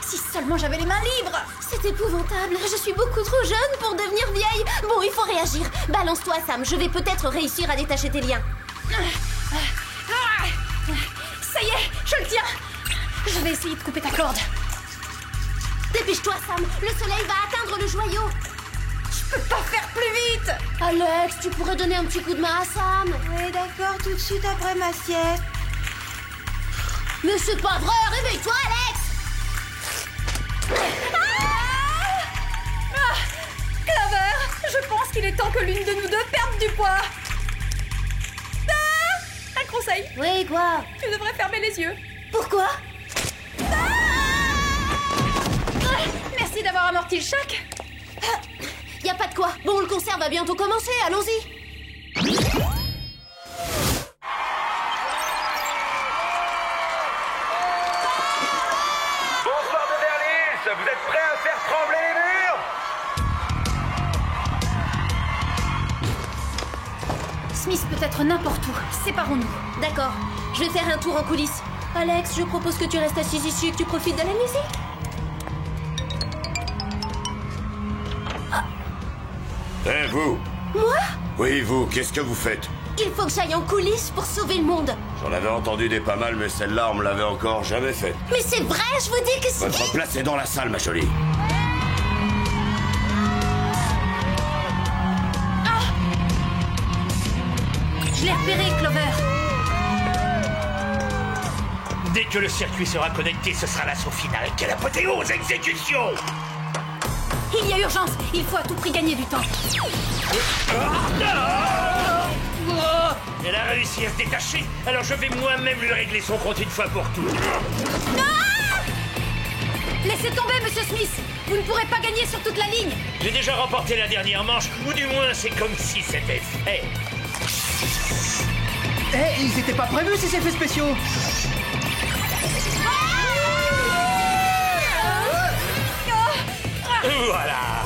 S3: Si seulement j'avais les mains libres.
S2: C'est épouvantable. Je suis beaucoup trop jeune pour devenir vieille. Bon, il faut réagir. Balance-toi, Sam. Je vais peut-être réussir à détacher tes liens.
S3: Ça y est, je le tiens. Je vais essayer de couper ta corde.
S2: Dépêche-toi, Sam. Le soleil va atteindre le joyau.
S3: Je peux pas faire plus vite.
S2: Alex, tu pourrais donner un petit coup de main à Sam.
S1: Oui, d'accord, tout de suite après ma sieste.
S2: Mais c'est pas vrai. Réveille-toi, Alex.
S3: Clover, je pense qu'il est temps que l'une de nous deux perde du poids. Un conseil.
S2: Oui, quoi?
S3: Tu devrais fermer les yeux.
S2: Pourquoi?
S3: Merci d'avoir amorti le choc.
S2: Y a pas de quoi. Bon, le concert va bientôt commencer, allons-y.
S3: Smith peut être n'importe où. Séparons-nous.
S2: D'accord, je vais faire un tour en coulisses. Alex, je propose que tu restes assise ici et que tu profites de la musique.
S6: Eh, vous?
S2: Moi?
S6: Oui, vous, qu'est-ce que vous faites?
S2: Il faut que j'aille en coulisses pour sauver le monde.
S6: J'en avais entendu des pas mal, mais celle-là, on me l'avait encore jamais faite.
S2: Mais c'est vrai, je vous dis que c'est...
S6: Votre place est dans la salle, ma jolie.
S3: Je l'ai repéré, Clover.
S16: Dès que le circuit sera connecté, ce sera l'assaut final. Quelle apothéose, exécution!
S3: Il y a urgence. Il faut à tout prix gagner du temps.
S16: Elle a réussi à se détacher, alors je vais moi-même lui régler son compte une fois pour toutes.
S3: Laissez tomber, Monsieur Smith. Vous ne pourrez pas gagner sur toute la ligne.
S16: J'ai déjà remporté la dernière manche, ou du moins c'est comme si c'était fait.
S17: Eh, ils étaient pas prévus ces effets spéciaux.
S16: Voilà.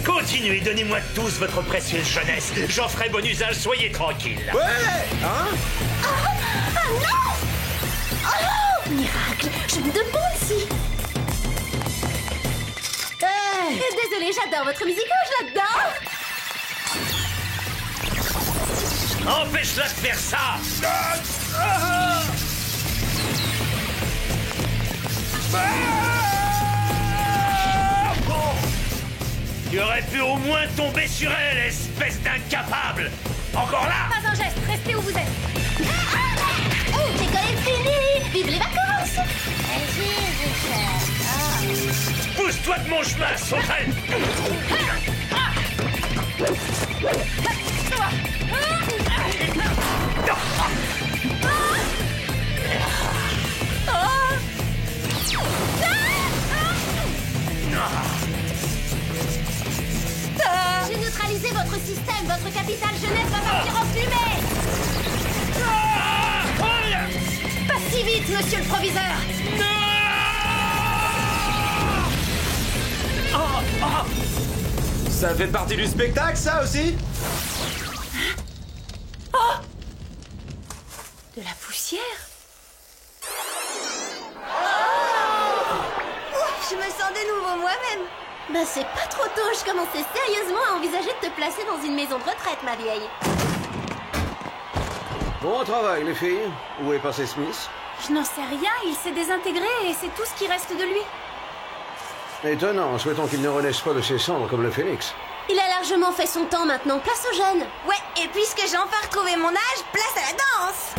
S16: Continuez, donnez-moi tous votre précieuse jeunesse. J'en ferai bon usage, soyez tranquille.
S4: Ouais, hein?
S2: Ah non! Oh, miracle, je me demande si... Désolée, j'adore votre musique, je l'adore!
S16: Empêche-la de faire ça! Tu aurais pu au moins tomber sur elle, espèce d'incapable! Encore là!
S3: Pas un geste, restez où vous êtes.
S2: L'école est finie! Vive les vacances!
S16: Pousse-toi de mon chemin, sauterelle!
S2: J'ai neutralisé votre système, votre capitale jeunesse va partir en fumée!
S3: Pas si vite, monsieur le proviseur.
S18: Ça fait partie du spectacle, ça aussi?
S3: Oh! De la poussière?
S1: Ouf, je me sens de nouveau moi-même.
S2: Bah c'est pas trop tôt, je commençais sérieusement à envisager de te placer dans une maison de retraite, ma vieille.
S4: Bon travail, les filles. Où est passé Smith?
S3: Je n'en sais rien, il s'est désintégré et c'est tout ce qui reste de lui.
S4: Étonnant, souhaitons qu'il ne renaisse pas de ses cendres comme le phénix.
S2: Il a largement fait son temps maintenant, place aux jeunes.
S1: Ouais, et puisque j'ai enfin retrouvé mon âge, place à la danse.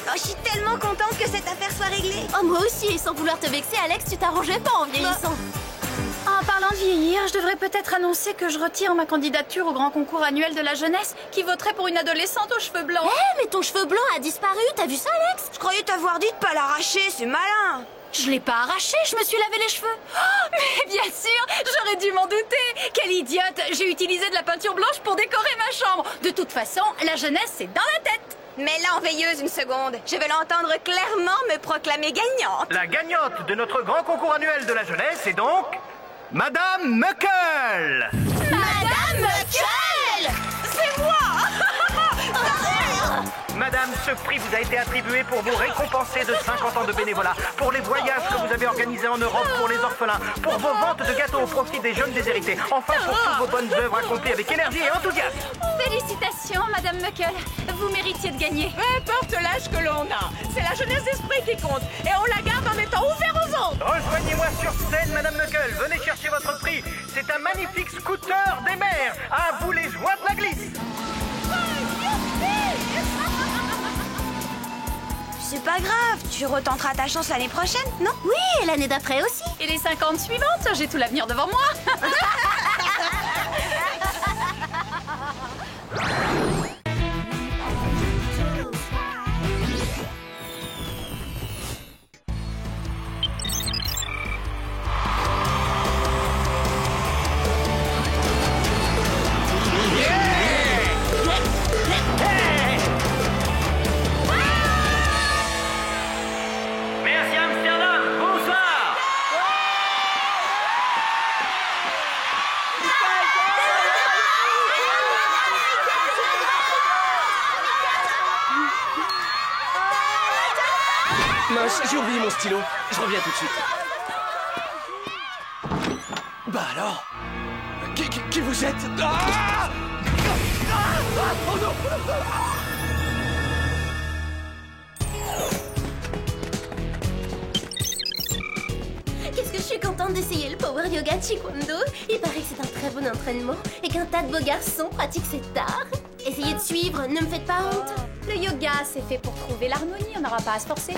S1: Oh, je suis tellement contente que cette affaire soit réglée.
S2: Oh, moi aussi, et sans vouloir te vexer, Alex, tu t'arrangeais pas en vieillissant.
S3: En parlant de vieillir, je devrais peut-être annoncer que je retire ma candidature au grand concours annuel de la jeunesse qui voterait pour une adolescente aux cheveux blancs.
S2: Mais ton cheveu blanc a disparu, t'as vu ça, Alex?
S1: Je croyais t'avoir dit de pas l'arracher, c'est malin.
S3: Je l'ai pas arraché, je me suis lavé les cheveux. Oh, mais bien sûr, j'aurais dû m'en douter. Quelle idiote, j'ai utilisé de la peinture blanche pour décorer ma chambre. De toute façon, la jeunesse, c'est dans la tête.
S1: Mets-la en veilleuse une seconde. Je veux l'entendre clairement me proclamer gagnante.
S17: La gagnante de notre grand concours annuel de la jeunesse est donc... Madame Muckle!
S2: Madame Muckle!
S1: C'est moi!
S17: Madame, ce prix vous a été attribué pour vous récompenser de 50 ans de bénévolat, pour les voyages que vous avez organisés en Europe pour les orphelins, pour vos ventes de gâteaux au profit des jeunes déshérités, enfin pour toutes vos bonnes œuvres accomplies avec énergie et enthousiasme.
S3: Félicitations, Madame Muckle. Vous méritiez de gagner.
S14: Peu importe l'âge que l'on a, c'est la jeunesse d'esprit qui compte, et on la garde en étant ouvert aux autres.
S17: Rejoignez-moi sur scène, Madame Muckle. Venez chercher votre prix. C'est un magnifique scooter des mers. À vous les joies de la glisse.
S1: C'est pas grave, tu retenteras ta chance l'année prochaine, non?
S2: Oui, et l'année d'après aussi.
S3: Et les 50 suivantes, j'ai tout l'avenir devant moi.
S8: stylo. Je reviens tout de suite. Bah alors? Qui vous êtes? Ah! Oh non!
S2: Qu'est-ce que je suis contente d'essayer le Power Yoga Taekwondo. Il paraît que c'est un très bon entraînement et qu'un tas de beaux garçons pratiquent cet art. Essayez de suivre, ne me faites pas honte.
S3: Le yoga, c'est fait pour trouver l'harmonie, on n'aura pas à se forcer.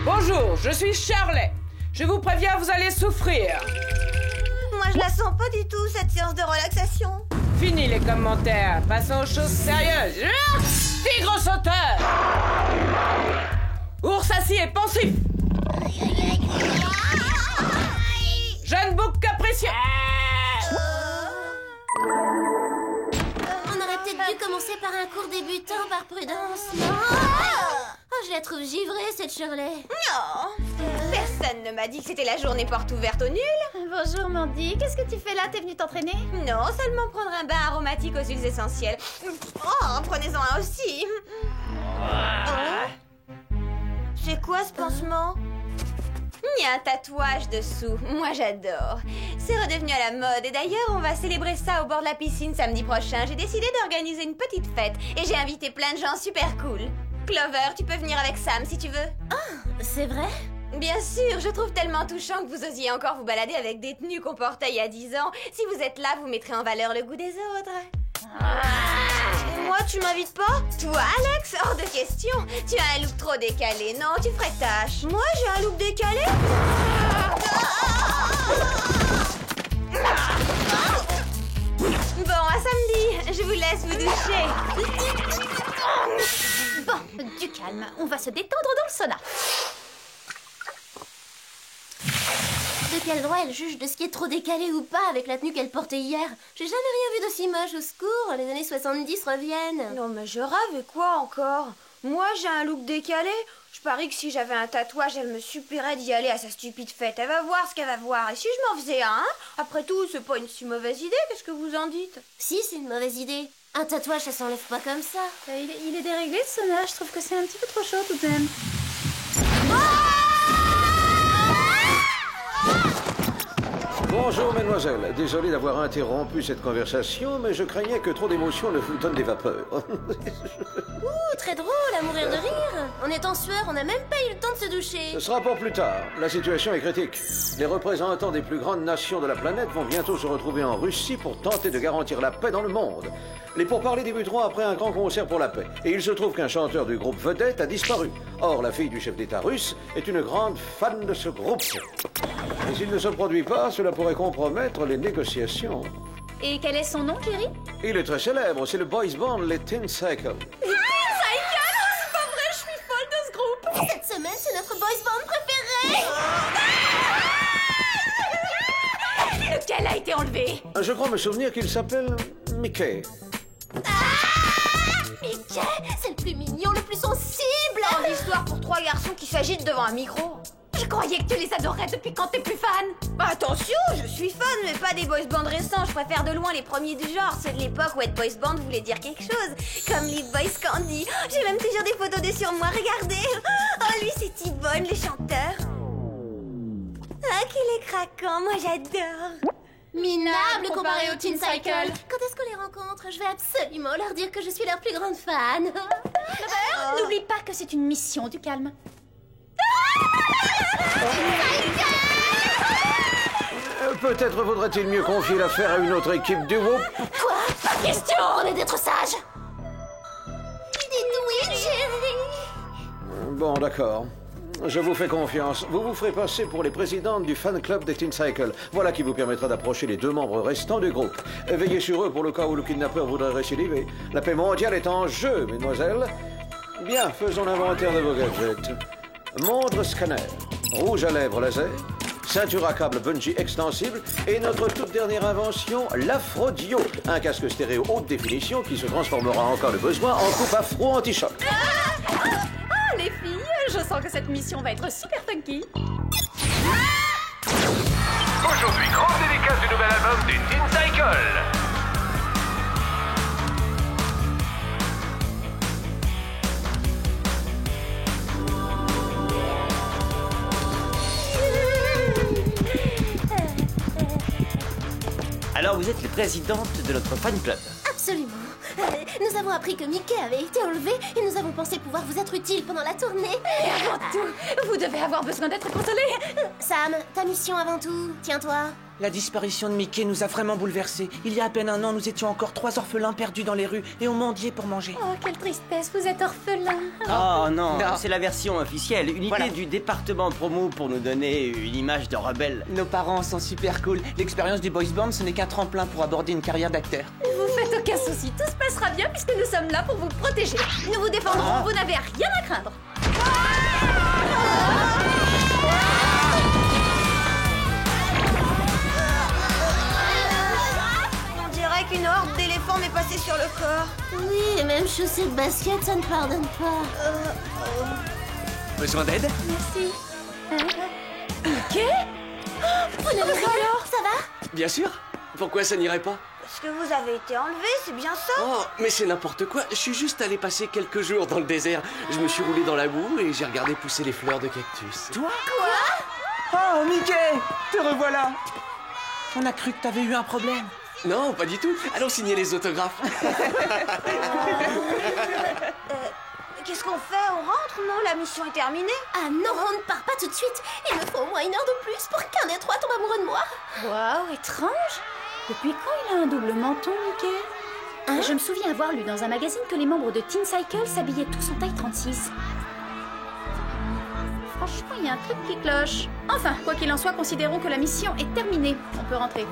S14: Bonjour, je suis Charlet. Je vous préviens, vous allez souffrir.
S1: Moi, je la sens pas du tout, cette séance de relaxation.
S14: Fini les commentaires, passons aux choses sérieuses. Tigre sauteur. Ours assis et pensif. Jeune bouc capricieux.
S2: On aurait peut-être dû commencer par un cours débutant par prudence. Oh, je la trouve givrée, cette Shirley.
S1: Non, personne ne m'a dit que c'était la journée porte ouverte au nul.
S3: Bonjour Mandy, qu'est-ce que tu fais là? T'es venue t'entraîner?
S1: Non, seulement prendre un bain aromatique aux huiles essentielles. Oh, prenez-en un aussi. Oh. C'est quoi ce pansement? Il y a un tatouage dessous. Moi, j'adore. C'est redevenu à la mode. Et d'ailleurs, on va célébrer ça au bord de la piscine samedi prochain. J'ai décidé d'organiser une petite fête. Et j'ai invité plein de gens super cool. Clover, tu peux venir avec Sam si tu veux.
S2: Ah, c'est vrai?
S1: Bien sûr, je trouve tellement touchant que vous osiez encore vous balader avec des tenues qu'on portait il y a 10 ans. Si vous êtes là, vous mettrez en valeur le goût des autres. Moi, tu m'invites pas? Toi, Alex? Hors de question. Tu as un look trop décalé. Non, tu ferais tâche. Moi, j'ai un look décalé? Bon, à samedi. Je vous laisse vous doucher.
S3: Bon, du calme. On va se détendre dans le sauna.
S2: De quel droit elle juge de ce qui est trop décalé ou pas avec la tenue qu'elle portait hier? J'ai jamais rien vu d'aussi moche, au secours. Les années 70 reviennent.
S1: Non mais je rêve et quoi encore? Moi j'ai un look décalé. Je parie que si j'avais un tatouage, elle me supplierait d'y aller à sa stupide fête. Elle va voir ce qu'elle va voir. Et si je m'en faisais un? Après tout, c'est pas une si mauvaise idée, qu'est-ce que vous en dites?
S2: Si, c'est une mauvaise idée. Un tatouage, ça s'enlève pas comme ça.
S3: Il est déréglé ce sauna, je trouve que c'est un petit peu trop chaud tout de même.
S4: Bonjour, mesdemoiselles. Désolé d'avoir interrompu cette conversation, mais je craignais que trop d'émotions ne vous donnent des vapeurs.
S2: Ouh, très drôle, à mourir de rire. On est en sueur, on n'a même pas eu le temps de se doucher.
S4: Ce sera pour plus tard. La situation est critique. Les représentants des plus grandes nations de la planète vont bientôt se retrouver en Russie pour tenter de garantir la paix dans le monde. Les pourparlers débuteront après un grand concert pour la paix. Et il se trouve qu'un chanteur du groupe vedette a disparu. Or, la fille du chef d'État russe est une grande fan de ce groupe. Et s'il ne se produit pas, cela pourrait compromettre les négociations.
S3: Et quel est son nom, Jerry?
S4: Il est très célèbre, c'est le boys band, les Teen Cycle.
S2: C'est pas vrai, je suis folle de ce groupe. Cette semaine, c'est notre boys band préféré.
S1: Lequel a été enlevé?
S4: Je crois me souvenir qu'il s'appelle Mickey.
S2: Mickey, c'est le plus mignon, le plus sensible.
S1: En l'histoire pour 3 garçons qui s'agitent devant un micro.
S3: Je croyais que tu les adorais depuis quand t'es plus fan.
S1: Attention, je suis fan, mais pas des boys bands récents. Je préfère de loin les premiers du genre. Ceux de l'époque où être boys band voulait dire quelque chose. Comme les Boys Candy. J'ai même toujours des photos de sur moi, regardez. Oh, lui, c'est T-Bone, le chanteur. Ah, qu'il est craquant, moi j'adore.
S2: Minable comparé au Teen Cycle. Quand est-ce qu'on les rencontre? Je vais absolument leur dire que je suis leur plus grande fan.
S3: N'oublie pas que c'est une mission du calme.
S4: Peut-être vaudrait-il mieux confier l'affaire à une autre équipe du groupe.
S2: Quoi? Pas question, on est d'être sages. Dites oui, Jerry.
S4: Bon, d'accord. Je vous fais confiance. Vous vous ferez passer pour les présidentes du fan club des Teen Cycle. Voilà qui vous permettra d'approcher les 2 membres restants du groupe. Veillez sur eux pour le cas où le kidnappeur voudrait récidiver. La paix mondiale est en jeu, mesdemoiselles. Bien, faisons l'inventaire de vos gadgets. Montre scanner, rouge à lèvres laser, ceinture à câble bungee extensible et notre toute dernière invention, l'Afrodio, un casque stéréo haute définition qui se transformera en cas de besoin en coupe afro anti-choc.
S3: Ah, les filles, je sens que cette mission va être super funky.
S10: Aujourd'hui, grande dédicace du nouvel album des Teen Cycle.
S19: vous êtes la présidente de notre fan club.
S2: Absolument. Nous avons appris que Mickey avait été enlevé et nous avons pensé pouvoir vous être utile pendant la tournée.
S3: Et avant tout, vous devez avoir besoin d'être consolé.
S2: Sam, ta mission avant tout, tiens-toi.
S8: La disparition de Mickey nous a vraiment bouleversés. Il y a à peine un an, nous étions encore 3 orphelins perdus dans les rues et on mendiait pour manger.
S3: Oh, quelle tristesse, vous êtes orphelin.
S19: Oh non, c'est la version officielle. Une idée du département promo pour nous donner une image de rebelle.
S8: Nos parents sont super cool. L'expérience du boys band, ce n'est qu'un tremplin pour aborder une carrière d'acteur.
S3: Vous faites aucun souci, tout se passera bien puisque nous sommes là pour vous protéger. Nous vous défendrons, vous n'avez rien à craindre.
S1: Une horde d'éléphants m'est passée sur le corps.
S2: Oui, et même chausser de basket, ça ne pardonne pas.
S8: Besoin d'aide?
S3: Merci. Mickey?
S2: Vous n'avez rien? Ça va?
S19: Bien sûr. Pourquoi ça n'irait pas?
S1: Parce que vous avez été enlevé, c'est bien ça?
S19: Oh, mais c'est n'importe quoi. Je suis juste allé passer quelques jours dans le désert. Je me suis roulé dans la boue et j'ai regardé pousser les fleurs de cactus.
S8: Toi? Quoi? Oh, Mickey! Te revoilà! On a cru que t'avais eu un problème.
S19: Non, pas du tout. Allons signer les autographes.
S1: Qu'est-ce qu'on fait? On rentre, non? La mission est terminée?
S2: Ah non, on ne part pas tout de suite. Il me faut au moins 1 heure de plus pour qu'un des 3 tombe amoureux de moi.
S3: Waouh, étrange. Depuis quand il a un double menton, Mickey?
S2: Hein?
S3: Je me souviens avoir lu dans un magazine que les membres de Teen Cycle s'habillaient tous en taille 36. Franchement, il y a un truc qui cloche. Enfin, quoi qu'il en soit, considérons que la mission est terminée. On peut rentrer.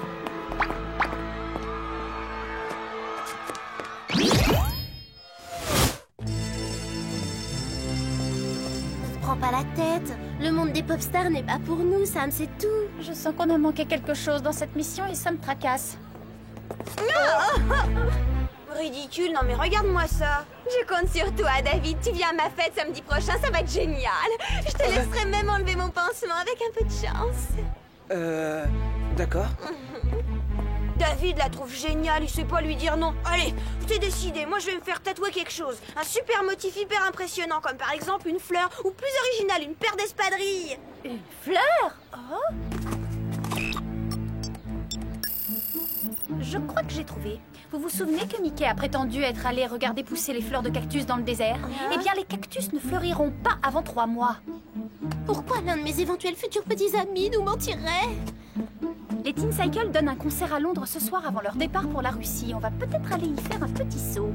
S2: Prends pas la tête. Le monde des pop stars n'est pas pour nous, Sam, c'est tout.
S3: Je sens qu'on a manqué quelque chose dans cette mission et ça me tracasse.
S1: Ridicule, non mais regarde-moi ça.
S11: Je compte sur toi, David. Tu viens à ma fête samedi prochain, ça va être génial. Je te laisserai même enlever mon pansement avec un peu de chance.
S8: D'accord.
S1: David la trouve géniale, il sait pas lui dire non. Allez, c'est décidé, moi je vais me faire tatouer quelque chose. Un super motif hyper impressionnant, comme par exemple une fleur, ou plus original, une paire d'espadrilles.
S3: Une fleur? Oh. Je crois que j'ai trouvé. Vous vous souvenez que Mickey a prétendu être allé regarder pousser les fleurs de cactus dans le désert? Eh bien, les cactus ne fleuriront pas avant 3 mois.
S2: Pourquoi l'un de mes éventuels futurs petits amis nous mentirait?
S3: Les Teen Cycle donnent un concert à Londres ce soir avant leur départ pour la Russie. On va peut-être aller y faire un petit saut.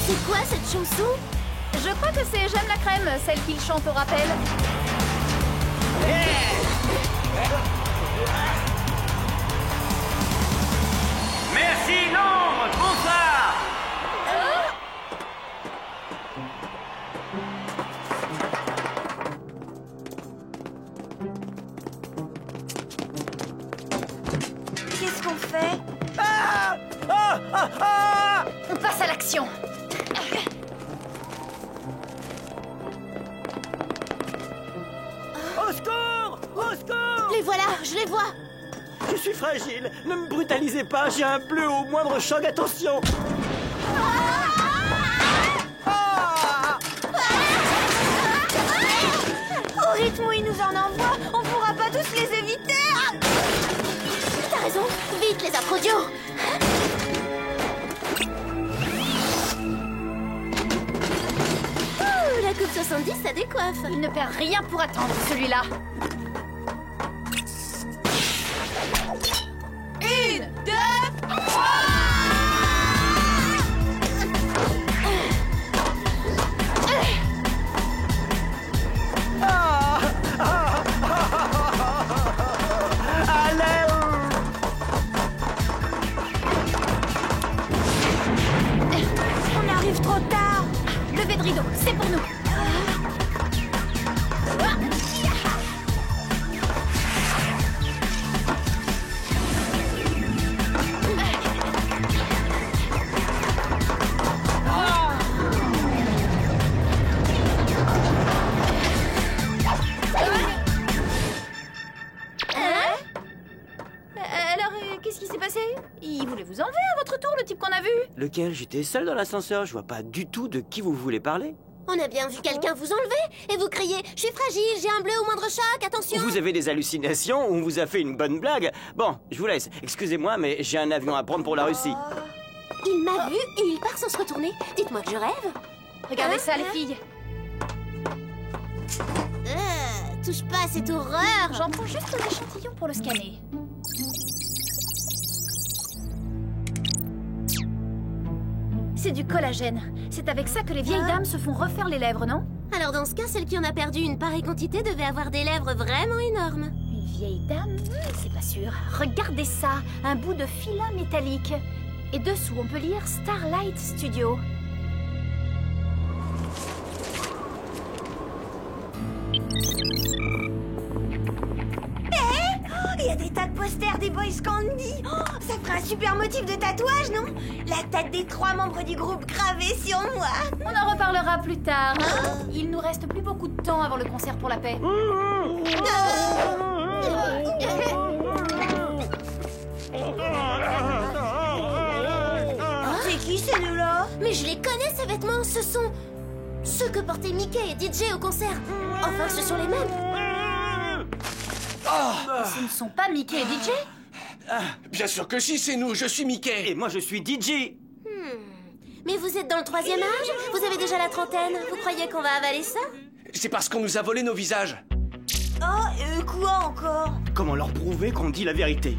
S2: C'est quoi cette chanson?
S3: Je crois que c'est J'aime la crème, celle qu'il chante au rappel.
S16: Merci Londres, bonsoir.
S1: Qu'est-ce qu'on fait?
S3: On passe à l'action.
S19: Au secours! Au secours!
S2: Les voilà, je les vois.
S19: Je suis fragile. Ne me brutalisez pas, j'ai un bleu au moindre choc, attention!
S1: Au rythme où ils nous en envoient, on pourra pas tous les éviter.
S2: T'as raison, vite les accordions. La coupe 70, ça décoiffe.
S3: Il ne perd rien pour attendre, celui-là. 1, 2, 3.
S1: On arrive trop tard.
S3: Levez de rideau, c'est pour nous.
S1: Alors, qu'est-ce qui s'est passé?
S3: Il voulait vous enlever à votre tour, le type qu'on a vu?
S20: Lequel? J'étais seul dans l'ascenseur, je vois pas du tout de qui vous voulez parler.
S2: On a bien vu quelqu'un vous enlever et vous criez « Je suis fragile, j'ai un bleu au moindre choc, attention !»
S20: Vous avez des hallucinations ou on vous a fait une bonne blague? Bon, je vous laisse. Excusez-moi, mais j'ai un avion à prendre pour la Russie.
S2: Il m'a vu et il part sans se retourner. Dites-moi que je rêve.
S3: Regardez ça, les filles.
S2: Touche pas à cette horreur.
S3: J'en prends juste un échantillon pour le scanner. C'est du collagène. C'est avec ça que les vieilles dames se font refaire les lèvres, non?
S2: Alors dans ce cas, celle qui en a perdu une pareille quantité devait avoir des lèvres vraiment énormes.
S3: Une vieille dame? C'est pas sûr. Regardez ça, un bout de filat métallique. Et dessous, on peut lire Starlight Studio.
S1: Il y a des tas de posters des Boys Candy. Oh, ça ferait un super motif de tatouage, non? La tête des 3 membres du groupe gravée sur moi.
S3: On en reparlera plus tard. Il nous reste plus beaucoup de temps avant le concert pour la paix.
S1: C'est qui ces deux-là?
S2: Mais je les connais, ces vêtements. Ce sont ceux que portaient Mickey et DJ au concert. Enfin, ce sont les mêmes.
S3: Ce ne sont pas Mickey et DJ?
S19: Bien sûr que si, c'est nous, je suis Mickey.
S20: Et moi, je suis DJ.
S2: Mais vous êtes dans le 3e âge? Vous avez déjà la trentaine? Vous croyez qu'on va avaler ça?
S19: C'est parce qu'on nous a volé nos visages.
S1: Oh, quoi encore?
S20: Comment leur prouver qu'on dit la vérité?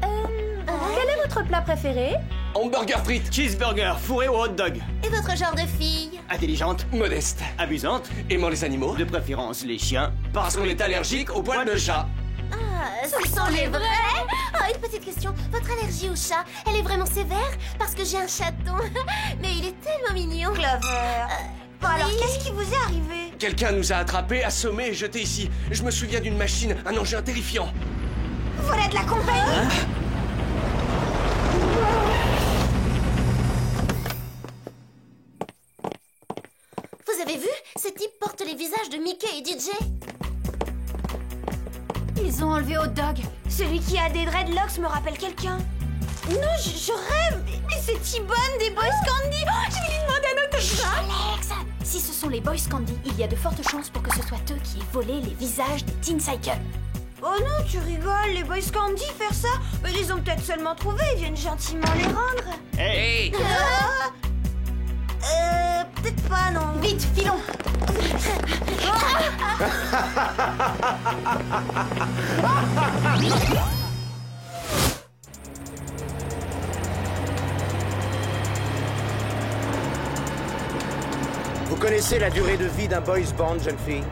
S3: Quel est votre plat préféré?
S19: Hamburger frites.
S20: Cheeseburger, fourré au hot dog.
S2: Et votre genre de fille?
S20: Intelligente.
S19: Modeste.
S20: Amusante.
S19: Aimant les animaux.
S20: De préférence les chiens.
S19: Parce qu'on est allergique aux poils de chat.
S2: Ah, ce sont les vrais? Oh, une petite question. Votre allergie au chat, elle est vraiment sévère? Parce que j'ai un chaton. Mais il est tellement mignon.
S1: Clover. Bon, alors, qu'est-ce qui vous est arrivé?
S19: Quelqu'un nous a attrapés, assommés et jetés ici. Je me souviens d'une machine, un engin terrifiant.
S1: Voilà de la compagnie.
S2: Vous avez vu? Ces types portent les visages de Mickey et DJ.
S3: Ils ont enlevé Hot Dog.
S1: Celui qui a des dreadlocks me rappelle quelqu'un. Non, je rêve. Mais c'est T-Bone des Boys Candy. Oh, je vais lui demander un autographe.
S3: Alex, si ce sont les Boys Candy, il y a de fortes chances pour que ce soit eux qui aient volé les visages des Teen Cycle.
S1: Oh non, tu rigoles, les Boys Candy faire ça? Mais ils ont peut-être seulement trouvé, ils viennent gentiment les rendre.
S20: Hey!
S1: Peut-être pas, non.
S3: Vite, filons.
S9: Vous connaissez la durée de vie d'un boys band, jeune fille?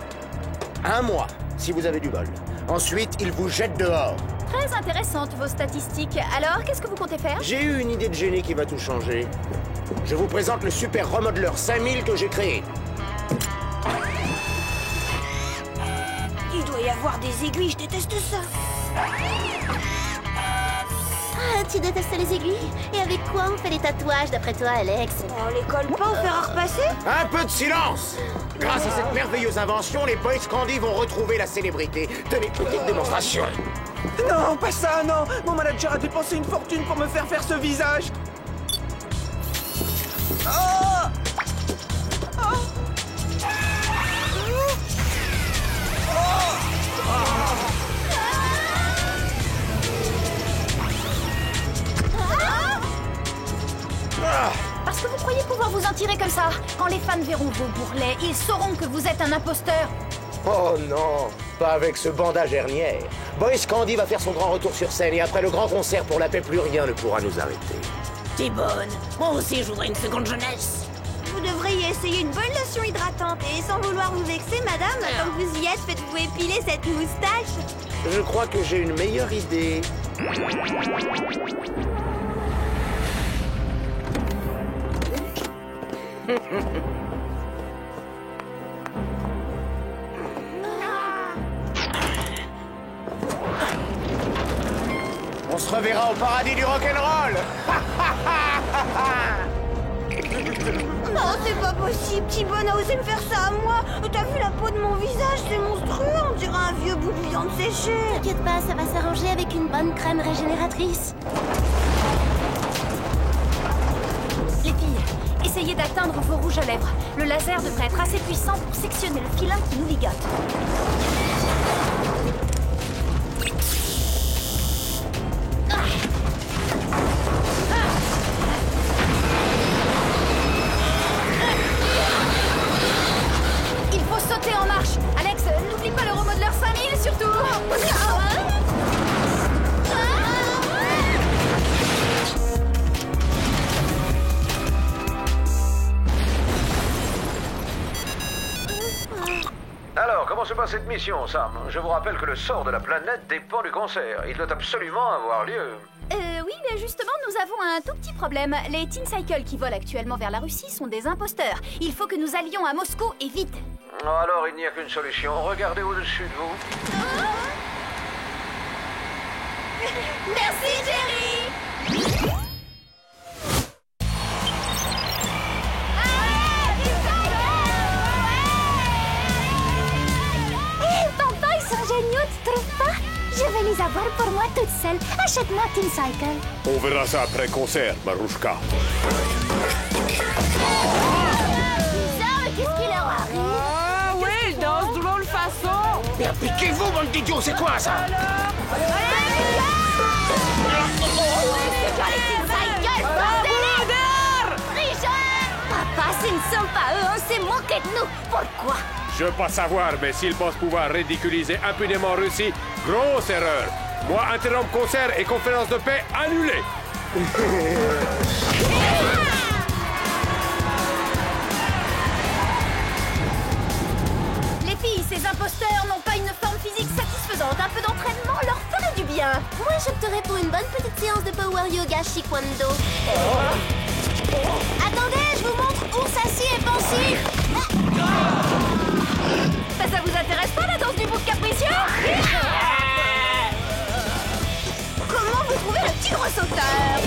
S9: 1 mois, si vous avez du bol. Ensuite, ils vous jettent dehors.
S3: Très intéressantes vos statistiques. Alors, qu'est-ce que vous comptez faire?
S9: J'ai eu une idée de génie qui va tout changer. Je vous présente le super remodeler 5000 que j'ai créé.
S1: Il doit y avoir des aiguilles, je déteste ça.
S2: Ah, tu détestes les aiguilles? Et avec quoi on fait les tatouages, d'après toi, Alex?
S1: On les colle pas, on fera repasser?
S9: Un peu de silence! Grâce à cette merveilleuse invention, les Boys Candy vont retrouver la célébrité. Tenez, petite démonstration.
S18: Non, pas ça, non. Mon manager a dépensé une fortune pour me faire ce visage. Oh! Oh!
S3: Parce que vous croyez pouvoir vous en tirer comme ça. Quand les fans verront vos bourrelets, ils sauront que vous êtes un imposteur.
S9: Oh non, pas avec ce bandage hernière. Boys Candy va faire son grand retour sur scène et après le grand concert pour la paix, plus rien ne pourra nous arrêter.
S15: T'es bonne. Moi aussi, je voudrais une seconde jeunesse.
S1: Vous devriez essayer une bonne lotion hydratante et sans vouloir vous vexer, madame, tant que vous y êtes, faites-vous épiler cette moustache.
S9: Je crois que j'ai une meilleure idée. On se reverra au paradis du rock'n'roll.
S1: Oh, c'est pas possible, T-Bone a osé me faire ça à moi. T'as vu la peau de mon visage, c'est monstrueux, on dirait un vieux bout de viande séchée.
S2: T'inquiète pas, ça va s'arranger avec une bonne crème régénératrice.
S3: Les filles, essayez d'atteindre vos rouges à lèvres. Le laser devrait être assez puissant pour sectionner le filin qui nous ligote. Il faut sauter en marche. Alex, n'oublie pas le remodeleur 5000 surtout.
S4: Alors, comment se passe cette mission, Sam? Je vous rappelle que le sort de la planète dépend du concert. Il doit absolument avoir lieu.
S3: Oui, mais justement, nous avons un tout petit problème. Les Teen Cycle qui volent actuellement vers la Russie sont des imposteurs. Il faut que nous allions à Moscou et vite.
S4: Alors, il n'y a qu'une solution. Regardez au-dessus de vous.
S1: Merci, Jerry.
S2: Papa, ils sont géniaux, tu trouves pas? Je vais les avoir pour moi toute seule. Achète-moi Teen Cycle.
S6: On verra ça après le concert, Marouchka.
S2: Bizarre, mais qu'est-ce qui leur arrive?
S14: Ah oui, ils dansent de drôle façon.
S9: Mais appliquez-vous, bande d'idiots, c'est quoi ça?
S2: C'est pas les Teen Cycle, Papa, ce ne sont pas eux, on s'est moqué de nous. Pourquoi?
S6: Je veux pas savoir, mais s'ils pensent pouvoir ridiculiser impunément Russie, grosse erreur. Moi, interrompre concert et conférence de paix annulée.
S3: Les filles, ces imposteurs n'ont pas une forme physique satisfaisante. Un peu d'entraînement leur ferait du bien.
S2: Moi, j'opterais pour une bonne petite séance de power yoga Taekwondo. Attendez, je vous montre ours assis et pensif.
S3: Ça vous intéresse pas la danse du bouc capricieux?
S1: Comment vous trouvez le tigre sauteur?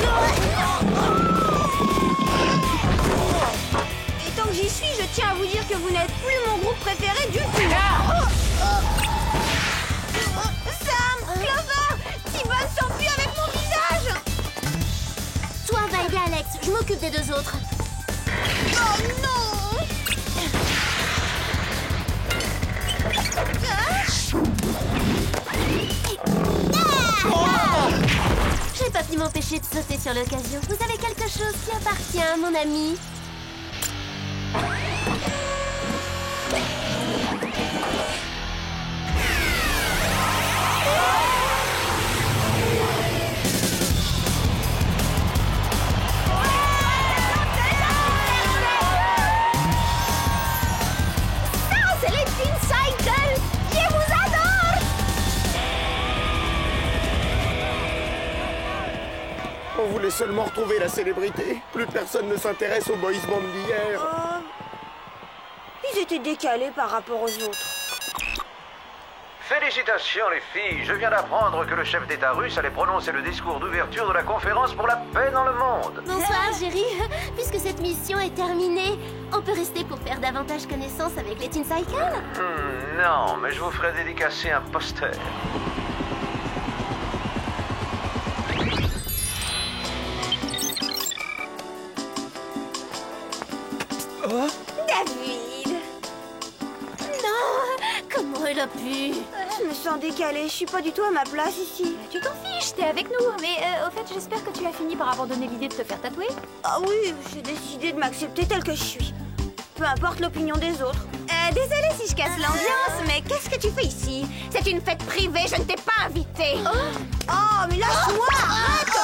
S1: Et tant que j'y suis, je tiens à vous dire que vous n'êtes plus mon groupe préféré du tout. Sam, Clover, T-Bone s'enfuit avec mon visage.
S2: Toi, va aider Alex, je m'occupe des deux autres.
S1: Oh non!
S2: J'ai pas pu m'empêcher de sauter sur l'occasion. Vous avez quelque chose qui appartient à mon ami.
S1: Ça, c'est les Teen Cycle! Je vous adore!
S6: On voulait seulement retrouver la célébrité. Plus personne ne s'intéresse au boys band d'hier.
S1: Ils étaient décalés par rapport aux autres.
S4: Félicitations les filles, je viens d'apprendre que le chef d'État russe allait prononcer le discours d'ouverture de la conférence pour la paix dans le monde.
S2: Bonsoir, Jerry. Puisque cette mission est terminée, on peut rester pour faire davantage connaissance avec les Teen Cycle?
S4: Non, mais je vous ferai dédicacer un poster.
S1: David!
S2: Non! Comment elle a pu?
S1: Je me sens décalée, je suis pas du tout à ma place ici.
S3: Tu t'en fiches, t'es avec nous. Mais au fait, j'espère que tu as fini par abandonner l'idée de te faire tatouer.
S1: Ah oui, j'ai décidé de m'accepter telle que je suis. Peu importe l'opinion des autres. Désolée si je casse l'ambiance, mais qu'est-ce que tu fais ici? C'est une fête privée, je ne t'ai pas invitée. Oh, mais lâche-moi! Arrête!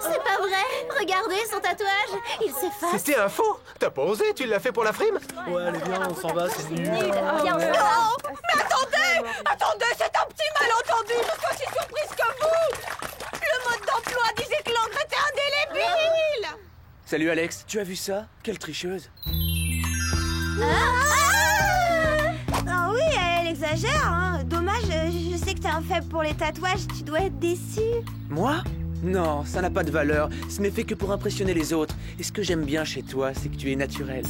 S2: C'est pas vrai! Regardez son tatouage! Il s'efface!
S18: C'était un faux! T'as pas osé, tu l'as fait pour la frime?
S21: Ouais, allez, viens, on s'en va, c'est nul.
S1: Non! Mais attendez! Attendez, c'est un petit malentendu! Je suis aussi surprise que vous! Le mode d'emploi disait que l'encre était indélébile!
S19: Salut Alex, tu as vu ça? Quelle tricheuse!
S1: Ah oui, elle t'exagères, hein. Dommage, je sais que t'es un faible pour les tatouages, tu dois être déçu.
S18: Moi? Non, ça n'a pas de valeur. Ce n'est fait que pour impressionner les autres. Et ce que j'aime bien chez toi, c'est que tu es naturel.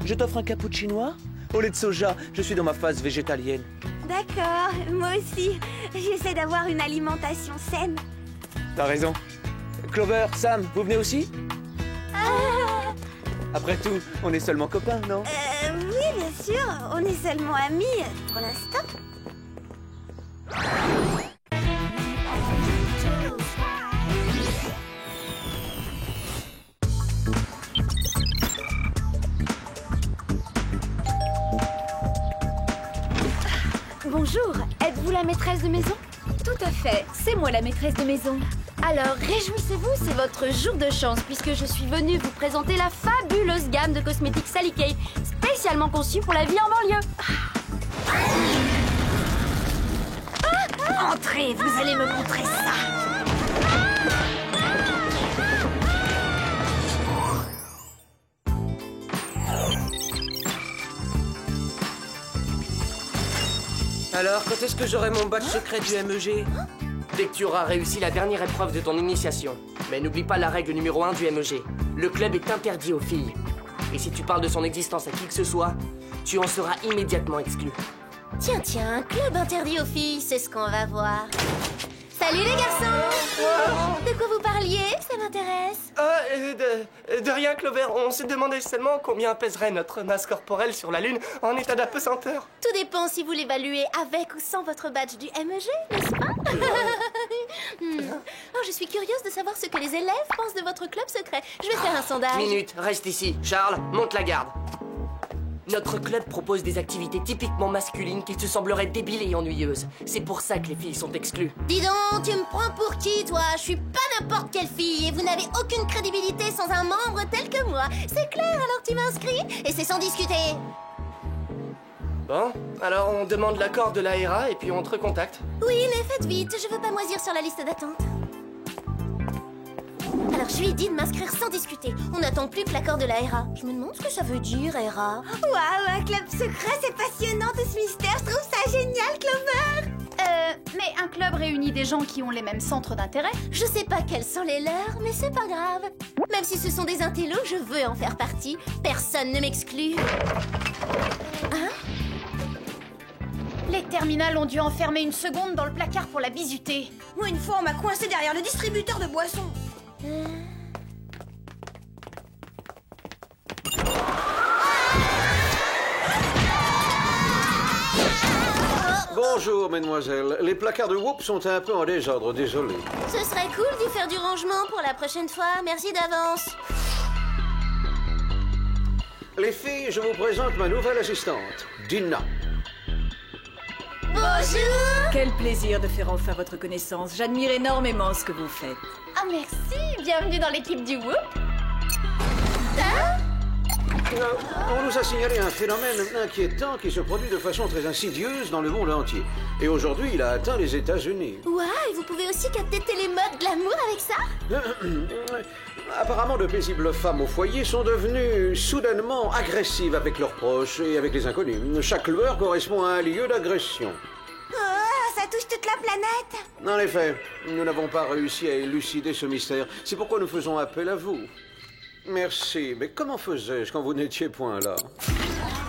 S18: Je t'offre un cappuccino au lait de soja. Je suis dans ma phase végétalienne.
S1: D'accord, moi aussi. J'essaie d'avoir une alimentation saine.
S18: T'as raison. Clover, Sam, vous venez aussi? Après tout, on est seulement copains, non?
S1: Oui, bien sûr. On est seulement amis, pour l'instant.
S5: Bonjour, êtes-vous la maîtresse de maison?
S3: Tout à fait, c'est moi la maîtresse de maison.
S5: Alors, réjouissez-vous, c'est votre jour de chance puisque je suis venue vous présenter la fabuleuse gamme de cosmétiques Sally Kay, spécialement conçue pour la vie en banlieue.
S1: Entrez, vous allez me montrer ça.
S19: Alors, quand est-ce que j'aurai mon badge secret du MEG? Dès que tu auras réussi la dernière épreuve de ton initiation. Mais n'oublie pas la règle numéro 1 du MEG. Le club est interdit aux filles. Et si tu parles de son existence à qui que ce soit, tu en seras immédiatement exclu.
S2: Tiens, un club interdit aux filles, c'est ce qu'on va voir. Salut les garçons! De quoi vous parliez? Ça m'intéresse.
S19: De rien, Clover. On se demandait seulement combien pèserait notre masse corporelle sur la Lune en état d'apesanteur.
S2: Tout dépend si vous l'évaluez avec ou sans votre badge du MEG, n'est-ce pas? Oh, je suis curieuse de savoir ce que les élèves pensent de votre club secret. Je vais faire un sondage.
S19: Minute, reste ici. Charles, monte la garde. Notre club propose des activités typiquement masculines qui te sembleraient débiles et ennuyeuses. C'est pour ça que les filles sont exclues.
S2: Dis donc, tu me prends pour qui, toi? Je suis pas n'importe quelle fille et vous n'avez aucune crédibilité sans un membre tel que moi. C'est clair, alors tu m'inscris et c'est sans discuter.
S19: Bon, alors on demande l'accord de l'AERA et puis on te recontacte.
S2: Oui, mais faites vite, je veux pas moisir sur la liste d'attente. Alors je lui ai dit de m'inscrire sans discuter. On n'attend plus que l'accord de l'AERA. Je me demande ce que ça veut dire, ERA.
S1: Waouh, un club secret, c'est passionnant tout ce mystère. Je trouve ça génial, Clover.
S3: Mais un club réunit des gens qui ont les mêmes centres d'intérêt.
S2: Je sais pas quels sont les leurs, mais c'est pas grave. Même si ce sont des intellos, je veux en faire partie. Personne ne m'exclut. Hein?
S3: Les terminales ont dû enfermer une seconde dans le placard pour la bisuter.
S1: Moi, une fois, on m'a coincé derrière le distributeur de boissons.
S4: Bonjour, mesdemoiselles. Les placards de Whoop sont un peu en désordre, désolé.
S2: Ce serait cool d'y faire du rangement pour la prochaine fois. Merci d'avance.
S4: Les filles, je vous présente ma nouvelle assistante, Dina.
S2: Bonjour!
S22: Quel plaisir de faire enfin votre connaissance. J'admire énormément ce que vous faites.
S3: Ah, merci! Bienvenue dans l'équipe du Whoop!
S4: On nous a signalé un phénomène inquiétant qui se produit de façon très insidieuse dans le monde entier. Et aujourd'hui, il a atteint les États-Unis.
S2: Ouah, et vous pouvez aussi capter télémode glamour avec ça?
S4: Apparemment, de paisibles femmes au foyer sont devenues soudainement agressives avec leurs proches et avec les inconnus. Chaque lueur correspond à un lieu d'agression.
S1: Oh, ça touche toute la planète.
S4: En effet, nous n'avons pas réussi à élucider ce mystère. C'est pourquoi nous faisons appel à vous. Merci, mais comment faisais-je quand vous n'étiez point là?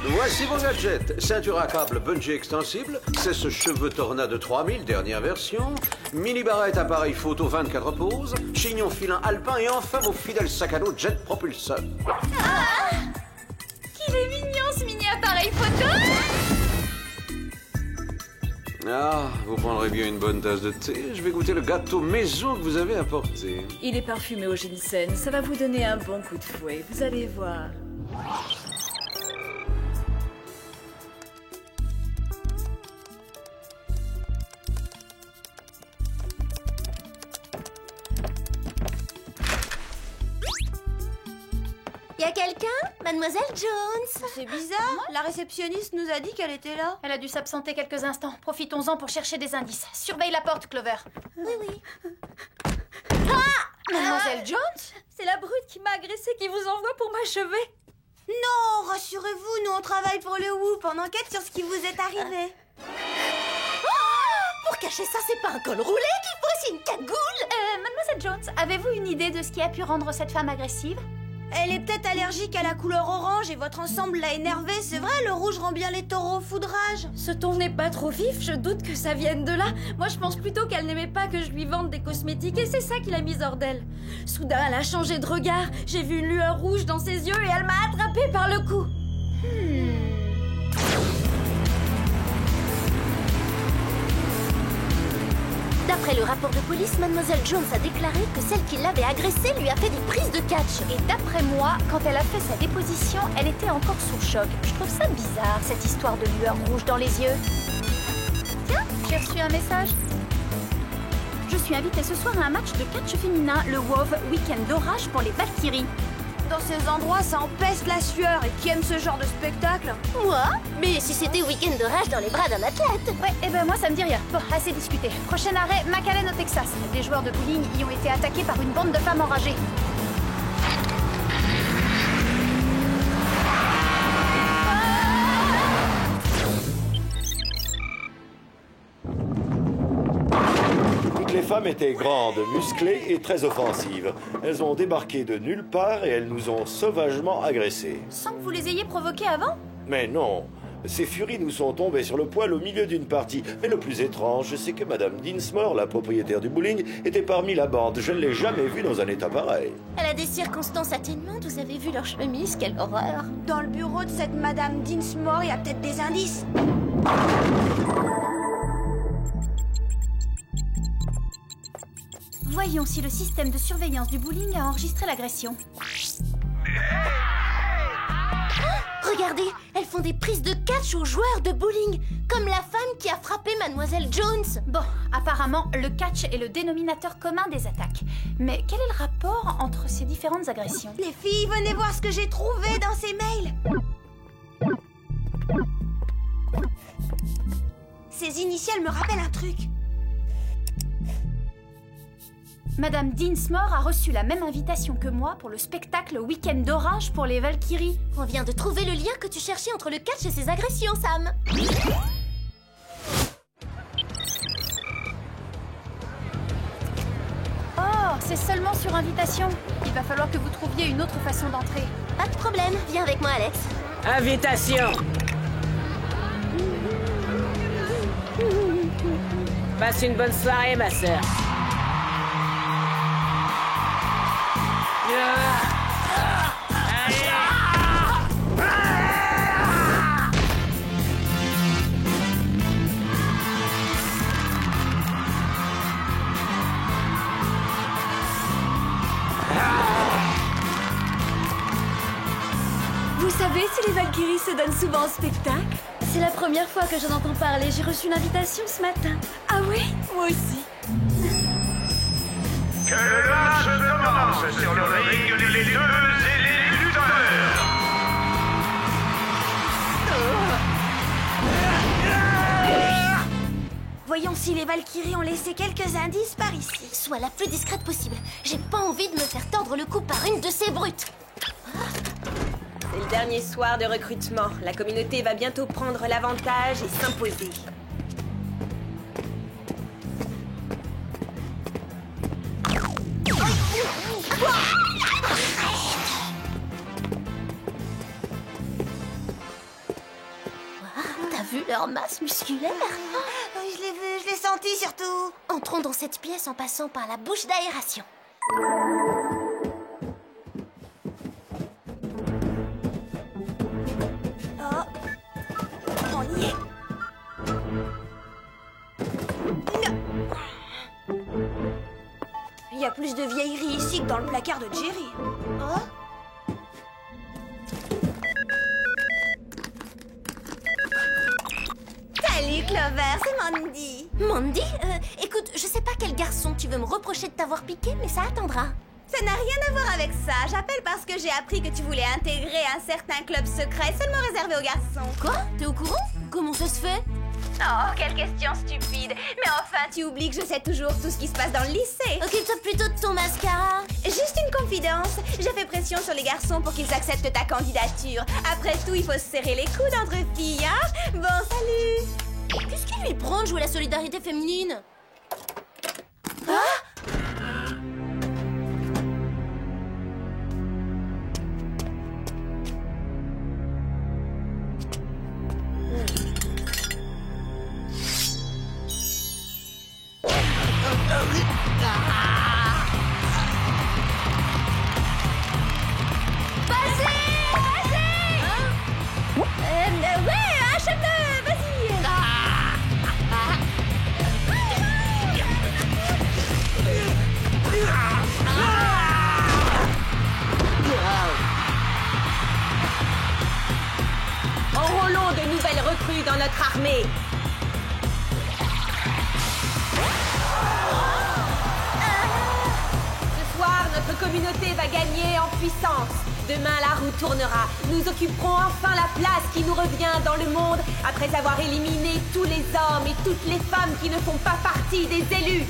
S4: Voici vos gadgets. Ceinture à câble bungee extensible, sèche-cheveux Tornade 3000, dernière version, mini-barrette appareil photo 24 poses, chignon filin alpin et enfin vos fidèles sac à dos jet propulseur.
S3: Ah! Qu'il est mignon ce mini-appareil photo!
S4: Ah, vous prendrez bien une bonne tasse de thé. Je vais goûter le gâteau maison que vous avez apporté.
S22: Il est parfumé au ginseng. Ça va vous donner un bon coup de fouet. Vous allez voir.
S2: Y a quelqu'un? Mademoiselle Jones?
S1: C'est bizarre. La réceptionniste nous a dit qu'elle était là.
S3: Elle a dû s'absenter quelques instants. Profitons-en pour chercher des indices. Surveille la porte, Clover.
S2: Oui.
S3: Ah! Mademoiselle Jones?
S22: C'est la brute qui m'a agressée qui vous envoie pour m'achever.
S1: Non, rassurez-vous, nous on travaille pour le WOOP en enquête sur ce qui vous est arrivé.
S2: Pour cacher ça, c'est pas un col roulé qu'il faut, c'est une cagoule.
S3: Mademoiselle Jones, avez-vous une idée de ce qui a pu rendre cette femme agressive?
S1: Elle est peut-être allergique à la couleur orange et votre ensemble l'a énervée, c'est vrai, le rouge rend bien les taureaux au foudrage.
S5: Ce ton n'est pas trop vif, je doute que ça vienne de là. Moi, je pense plutôt qu'elle n'aimait pas que je lui vende des cosmétiques et c'est ça qui l'a mise hors d'elle. Soudain, elle a changé de regard, j'ai vu une lueur rouge dans ses yeux et elle m'a attrapée par le cou.
S2: D'après le rapport de police, Mademoiselle Jones a déclaré que celle qui l'avait agressée lui a fait des prises de catch.
S3: Et d'après moi, quand elle a fait sa déposition, elle était encore sous choc. Je trouve ça bizarre, cette histoire de lueur rouge dans les yeux. Tiens, j'ai reçu un message. Je suis invitée ce soir à un match de catch féminin, le WoW Week-end d'orage pour les Valkyries.
S1: Dans ces endroits, ça empeste la sueur. Et qui aime ce genre de spectacle?
S2: Moi? Mais si c'était week-end de rage dans les bras d'un athlète.
S3: Ouais, et ben moi ça me dit rien. Bon, assez discuté. Prochain arrêt, McAllen au Texas. Des joueurs de bowling y ont été attaqués par une bande de femmes enragées.
S7: Les femmes étaient grandes, musclées et très offensives. Elles ont débarqué de nulle part et elles nous ont sauvagement agressés.
S3: Sans que vous les ayez provoquées avant?
S7: Mais non, ces furies nous sont tombées sur le poil au milieu d'une partie. Mais le plus étrange, c'est que Madame Dinsmore, la propriétaire du bowling, était parmi la bande. Je ne l'ai jamais vue dans un état pareil.
S2: Elle a des circonstances atténuantes, vous avez vu leur chemise, quelle horreur.
S1: Dans le bureau de cette Madame Dinsmore, il y a peut-être des indices.
S3: Voyons si le système de surveillance du bowling a enregistré l'agression.
S2: Regardez, elles font des prises de catch aux joueurs de bowling, comme la femme qui a frappé Mademoiselle Jones.
S3: Bon, apparemment, le catch est le dénominateur commun des attaques. Mais quel est le rapport entre ces différentes agressions?
S1: Les filles, venez voir ce que j'ai trouvé dans ces mails. Ces initiales me rappellent un truc.
S3: Madame Dinsmore a reçu la même invitation que moi pour le spectacle Week-end d'orage pour les Valkyries.
S2: On vient de trouver le lien que tu cherchais entre le catch et ses agressions, Sam.
S3: Oh, c'est seulement sur invitation. Il va falloir que vous trouviez une autre façon d'entrer.
S2: Pas de problème, viens avec moi, Alex.
S14: Invitation. Passe une bonne soirée, ma sœur.
S5: Vous savez si les Valkyries se donnent souvent en spectacle? C'est la première fois que j'en entends parler. J'ai reçu une invitation ce matin. Ah oui? Moi aussi.
S10: Que le match commence sur le ring des leaders et les lutteurs.
S1: Voyons si les Valkyries ont laissé quelques indices par ici.
S2: Sois la plus discrète possible. J'ai pas envie de me faire tordre le cou par une de ces brutes.
S13: C'est le dernier soir de recrutement. La communauté va bientôt prendre l'avantage et s'imposer.
S2: T'as vu leur masse musculaire?
S1: Je l'ai vu, je l'ai senti surtout.
S2: Entrons dans cette pièce en passant par la bouche d'aération.
S1: On y est. Il y a plus de vieilleries ici que dans le placard de Jerry. Oh. Salut Clover, c'est Mandy.
S2: Mandy? Écoute, je sais pas quel garçon tu veux me reprocher de t'avoir piqué, mais ça attendra.
S1: Ça n'a rien à voir avec ça. J'appelle parce que j'ai appris que tu voulais intégrer un certain club secret seulement réservé aux garçons.
S2: Quoi? T'es au courant? Comment ça se fait?
S1: Oh, quelle question stupide. Mais enfin, tu oublies que je sais toujours tout ce qui se passe dans le lycée.
S2: Occupe-toi plutôt de ton mascara.
S1: Juste une confidence. J'ai fait pression sur les garçons pour qu'ils acceptent ta candidature. Après tout, il faut se serrer les coudes entre filles, hein? Bon, salut.
S2: Qu'est-ce qui lui prend de jouer la solidarité féminine? Ah!
S13: Enrôlons de nouvelles recrues dans notre armée. Ce soir, notre communauté va gagner en puissance. Demain, la roue tournera. Nous occuperons enfin la place qui nous revient dans le monde après avoir éliminé tous les hommes et toutes les femmes qui ne font pas partie des élus.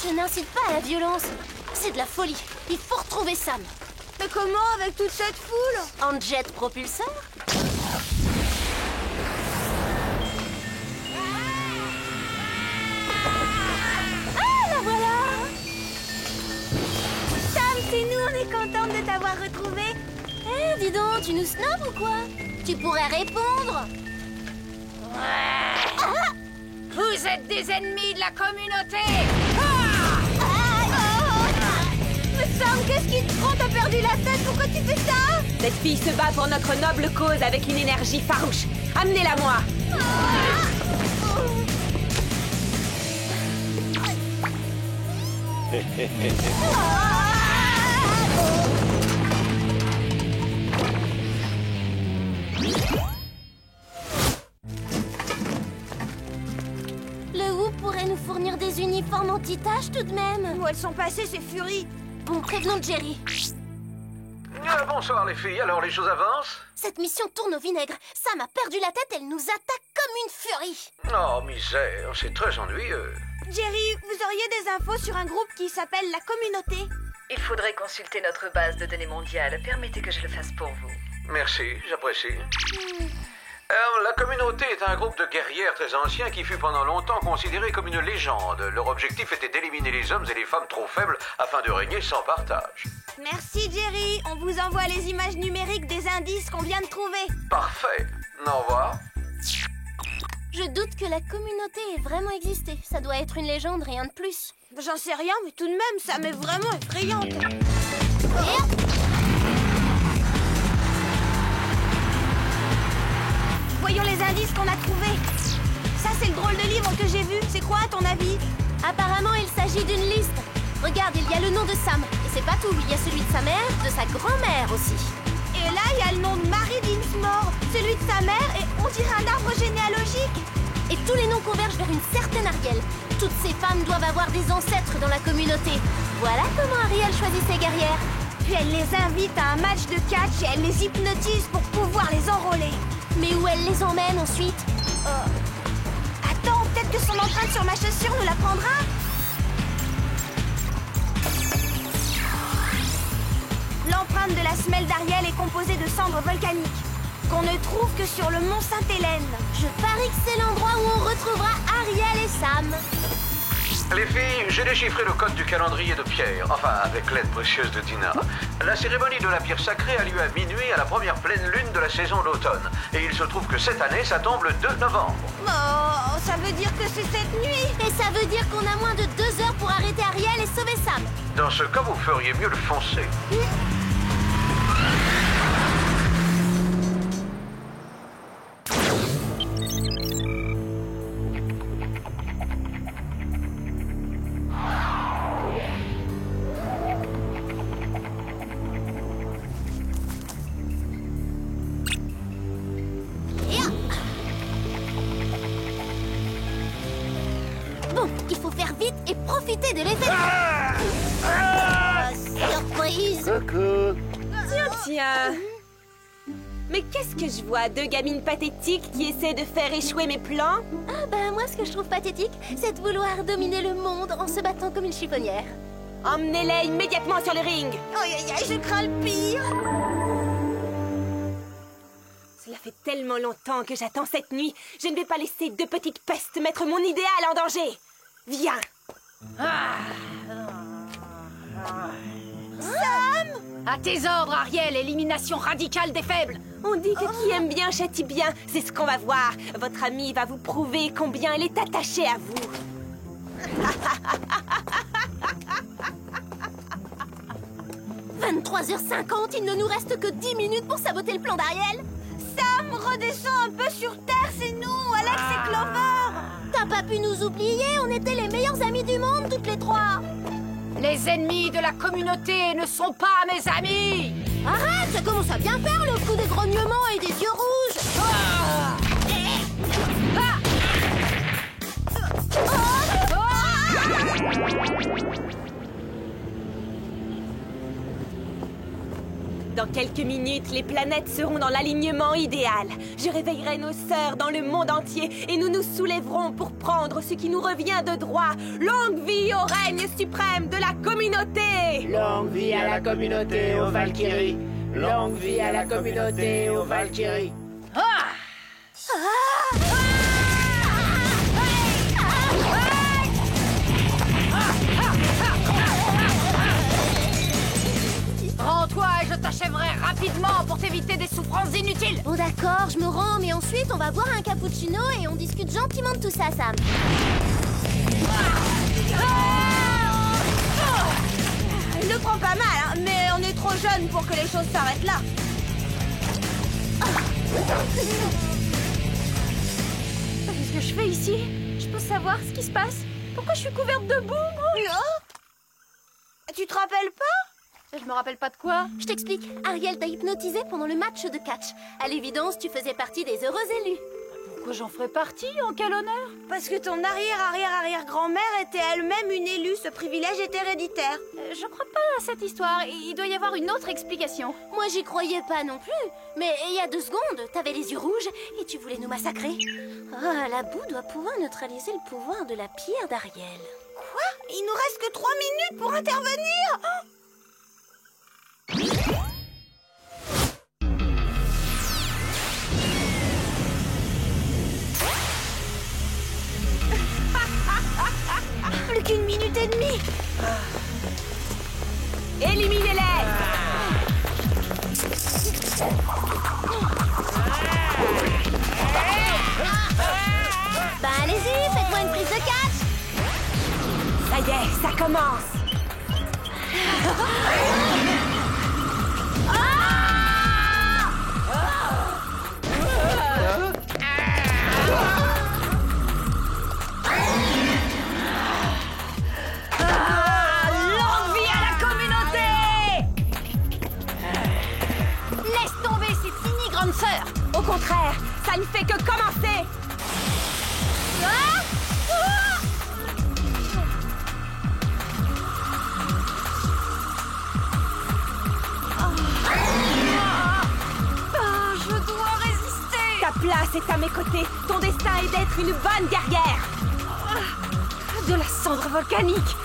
S2: Je n'incite pas à la violence. C'est de la folie. Il faut retrouver Sam.
S1: Mais comment avec toute cette foule?
S2: En jet propulseur?
S1: Ah, la voilà! Sam, c'est nous, on est contente de t'avoir retrouvé.
S2: Eh, dis donc, tu nous snobs ou quoi? Tu pourrais répondre.
S5: Vous êtes des ennemis de la communauté.
S1: Mais Sam, qu'est-ce qui te prend? T'as perdu la tête? Pourquoi tu fais ça?
S13: Cette fille se bat pour notre noble cause avec une énergie farouche. Amenez-la moi.
S2: Le Who pourrait nous fournir des uniformes anti-taches tout de même.
S1: Où elles sont passées, ces furies?
S2: Bon, prévenons Jerry.
S4: Bonsoir les filles, alors les choses avancent?
S2: Cette mission tourne au vinaigre. Sam a perdu la tête, elle nous attaque comme une furie.
S4: Oh, misère, c'est très ennuyeux.
S1: Jerry, vous auriez des infos sur un groupe qui s'appelle la communauté?
S12: Il faudrait consulter notre base de données mondiale. Permettez que je le fasse pour vous.
S4: Merci, j'apprécie. La communauté est un groupe de guerrières très anciens qui fut pendant longtemps considéré comme une légende. Leur objectif était d'éliminer les hommes et les femmes trop faibles afin de régner sans partage.
S1: Merci Jerry, on vous envoie les images numériques des indices qu'on vient de trouver.
S4: Parfait, au revoir.
S2: Je doute que la communauté ait vraiment existé. Ça doit être une légende, rien de plus.
S1: J'en sais rien, mais tout de même, ça m'est vraiment effrayante. Voyons les indices qu'on a trouvés. Ça, c'est le drôle de livre que j'ai vu. C'est quoi, à ton avis?
S2: Apparemment, il s'agit d'une liste. Regarde, il y a le nom de Sam. Et c'est pas tout, il y a celui de sa mère, de sa grand-mère aussi.
S1: Et là, il y a le nom de Mary Dinsmore, celui de sa mère, et on dirait un arbre généalogique.
S2: Et tous les noms convergent vers une certaine Ariel. Toutes ces femmes doivent avoir des ancêtres dans la communauté. Voilà comment Ariel choisit ses guerrières.
S1: Puis elle les invite à un match de catch et elle les hypnotise pour pouvoir les enrôler.
S2: Mais où elle les emmène ensuite?
S1: Attends, peut-être que son empreinte sur ma chaussure nous l'apprendra. L'empreinte de la semelle d'Ariel est composée de cendres volcaniques, qu'on ne trouve que sur le mont Sainte-Hélène.
S2: Je parie que c'est l'endroit où on retrouvera Ariel et Sam.
S4: Les filles, j'ai déchiffré le code du calendrier de Pierre, enfin avec l'aide précieuse de Dina. La cérémonie de la pierre sacrée a lieu à minuit à la première pleine lune de la saison d'automne. Et il se trouve que cette année, ça tombe le 2 novembre.
S1: Oh, ça veut dire que c'est cette nuit.
S2: Et ça veut dire qu'on a moins de 2 heures pour arrêter Ariel et sauver Sam.
S4: Dans ce cas, vous feriez mieux de foncer.
S2: Bon, il faut faire vite et profiter de l'effet. Surprise.
S7: Coucou.
S13: Tiens. Mais qu'est-ce que je vois? Deux gamines pathétiques qui essaient de faire échouer mes plans?
S2: Ah bah moi ce que je trouve pathétique, c'est de vouloir dominer le monde en se battant comme une chiffonnière.
S13: Emmenez-les immédiatement sur le ring.
S1: Aïe aïe aïe, je crains le pire.
S13: Cela fait tellement longtemps que j'attends cette nuit. Je ne vais pas laisser deux petites pestes mettre mon idéal en danger. Viens.
S1: Sam!
S3: À tes ordres, Ariel, élimination radicale des faibles.
S13: On dit que qui aime bien châtie bien. C'est ce qu'on va voir. Votre amie va vous prouver combien elle est attachée à vous.
S2: 23h50, il ne nous reste que 10 minutes pour saboter le plan d'Ariel.
S1: Sam, redescends un peu sur Terre, c'est nous, Alex et Clover.
S2: T'as pas pu nous oublier, on était les meilleurs amis du monde, toutes les trois.
S3: Les ennemis de la communauté ne sont pas mes amis.
S2: Arrête, ça commence à bien faire le coup des grognements et des yeux rouges.
S13: Dans quelques minutes, les planètes seront dans l'alignement idéal. Je réveillerai nos sœurs dans le monde entier et nous nous soulèverons pour prendre ce qui nous revient de droit. Longue vie au règne suprême de la communauté!
S9: Longue vie à la communauté aux Valkyries. Longue vie à la communauté aux Valkyries.
S3: Rends-toi et je t'achèverai rapidement pour t'éviter des souffrances inutiles.
S2: Bon d'accord, je me rends, mais ensuite on va boire un cappuccino et on discute gentiment de tout ça, Sam.
S1: Il le prend pas mal, hein, mais on est trop jeunes pour que les choses s'arrêtent là.
S5: Qu'est-ce que je fais ici? Je peux savoir ce qui se passe? Pourquoi je suis couverte de boue, moi?
S1: Tu te rappelles pas?
S5: Je me rappelle pas de quoi.
S2: Je t'explique. Ariel t'a hypnotisé pendant le match de catch. À l'évidence, tu faisais partie des heureux élus.
S5: Pourquoi j'en ferais partie? En quel honneur?
S1: Parce que ton arrière-arrière-arrière-grand-mère était elle-même une élue. Ce privilège est héréditaire.
S5: Je crois pas à cette histoire. Il doit y avoir une autre explication.
S2: Moi, j'y croyais pas non plus. Mais il y a 2 secondes, t'avais les yeux rouges et tu voulais nous massacrer. Ah, la boue doit pouvoir neutraliser le pouvoir de la pierre d'Ariel.
S1: Quoi? Il nous reste que 3 minutes pour intervenir.
S2: Plus qu'1 minute et demie.
S13: Éliminez-les!
S2: Bah allez-y, faites-moi une prise de catch.
S13: Ça y est, ça commence.
S3: Longue vie à la communauté! Laisse tomber, c'est fini, grande sœur.
S13: Au contraire, ça ne fait que commencer.
S5: Je dois résister.
S13: Ta place est à mes côtés. Ton destin est d'être une bonne guerrière.
S5: De la cendre volcanique.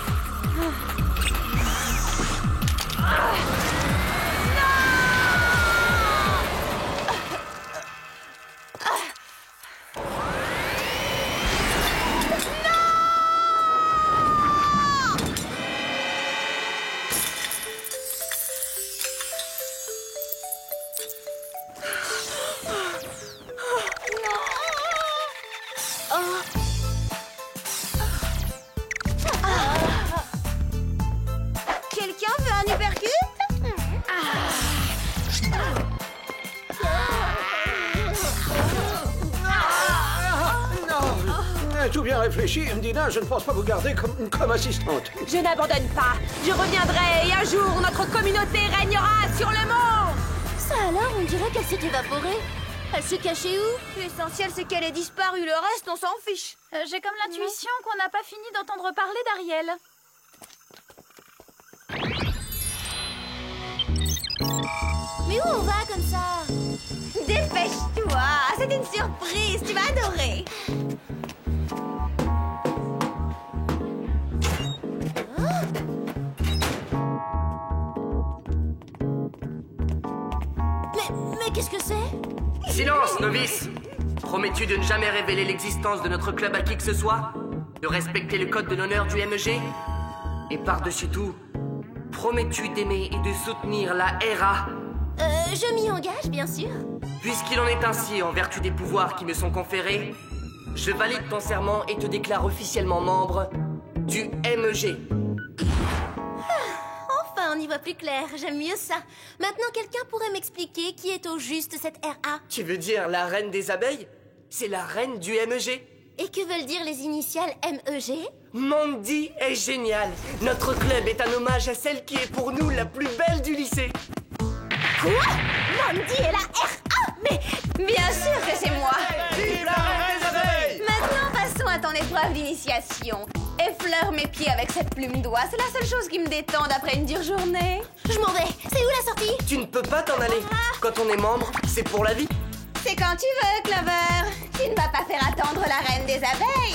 S1: Quelqu'un veut un uppercut?
S4: Tout bien réfléchi, Dina, je ne pense pas vous garder comme assistante.
S13: Je n'abandonne pas. Je reviendrai et un jour, notre communauté régnera sur le monde.
S2: Ça alors, on dirait qu'elle s'est évaporée. Elle s'est cachée où?
S1: L'essentiel, c'est qu'elle est disparue. Le reste, on s'en fiche.
S3: J'ai comme l'intuition qu'on n'a pas fini d'entendre parler d'Ariel.
S2: Mais où on va comme ça?
S1: Dépêche-toi, c'est une surprise, tu vas adorer.
S2: Mais qu'est-ce que c'est?
S19: Silence, novice! Promets-tu de ne jamais révéler l'existence de notre club à qui que ce soit? De respecter le code de l'honneur du MEG? Et par-dessus tout, promets-tu d'aimer et de soutenir la RA?
S2: Je m'y engage, bien sûr.
S19: Puisqu'il en est ainsi en vertu des pouvoirs qui me sont conférés, je valide ton serment et te déclare officiellement membre du MEG.
S2: Enfin, on y voit plus clair. J'aime mieux ça. Maintenant, quelqu'un pourrait m'expliquer qui est au juste cette RA?
S19: Tu veux dire la reine des abeilles? C'est la reine du MEG.
S2: Et que veulent dire les initiales MEG?
S19: Mandy est géniale. Notre club est un hommage à celle qui est pour nous la plus belle du lycée.
S2: Quoi? Mandy est la RA?
S1: Mais bien sûr que c'est moi.
S6: Vive la reine des abeilles!
S1: Maintenant, passons à ton épreuve d'initiation. Effleure mes pieds avec cette plume d'oie. C'est la seule chose qui me détende après une dure journée.
S2: Je m'en vais. C'est où la sortie?
S19: Tu ne peux pas t'en aller. Quand on est membre, c'est pour la vie.
S1: C'est quand tu veux, Clover. Tu ne vas pas faire attendre la reine des abeilles.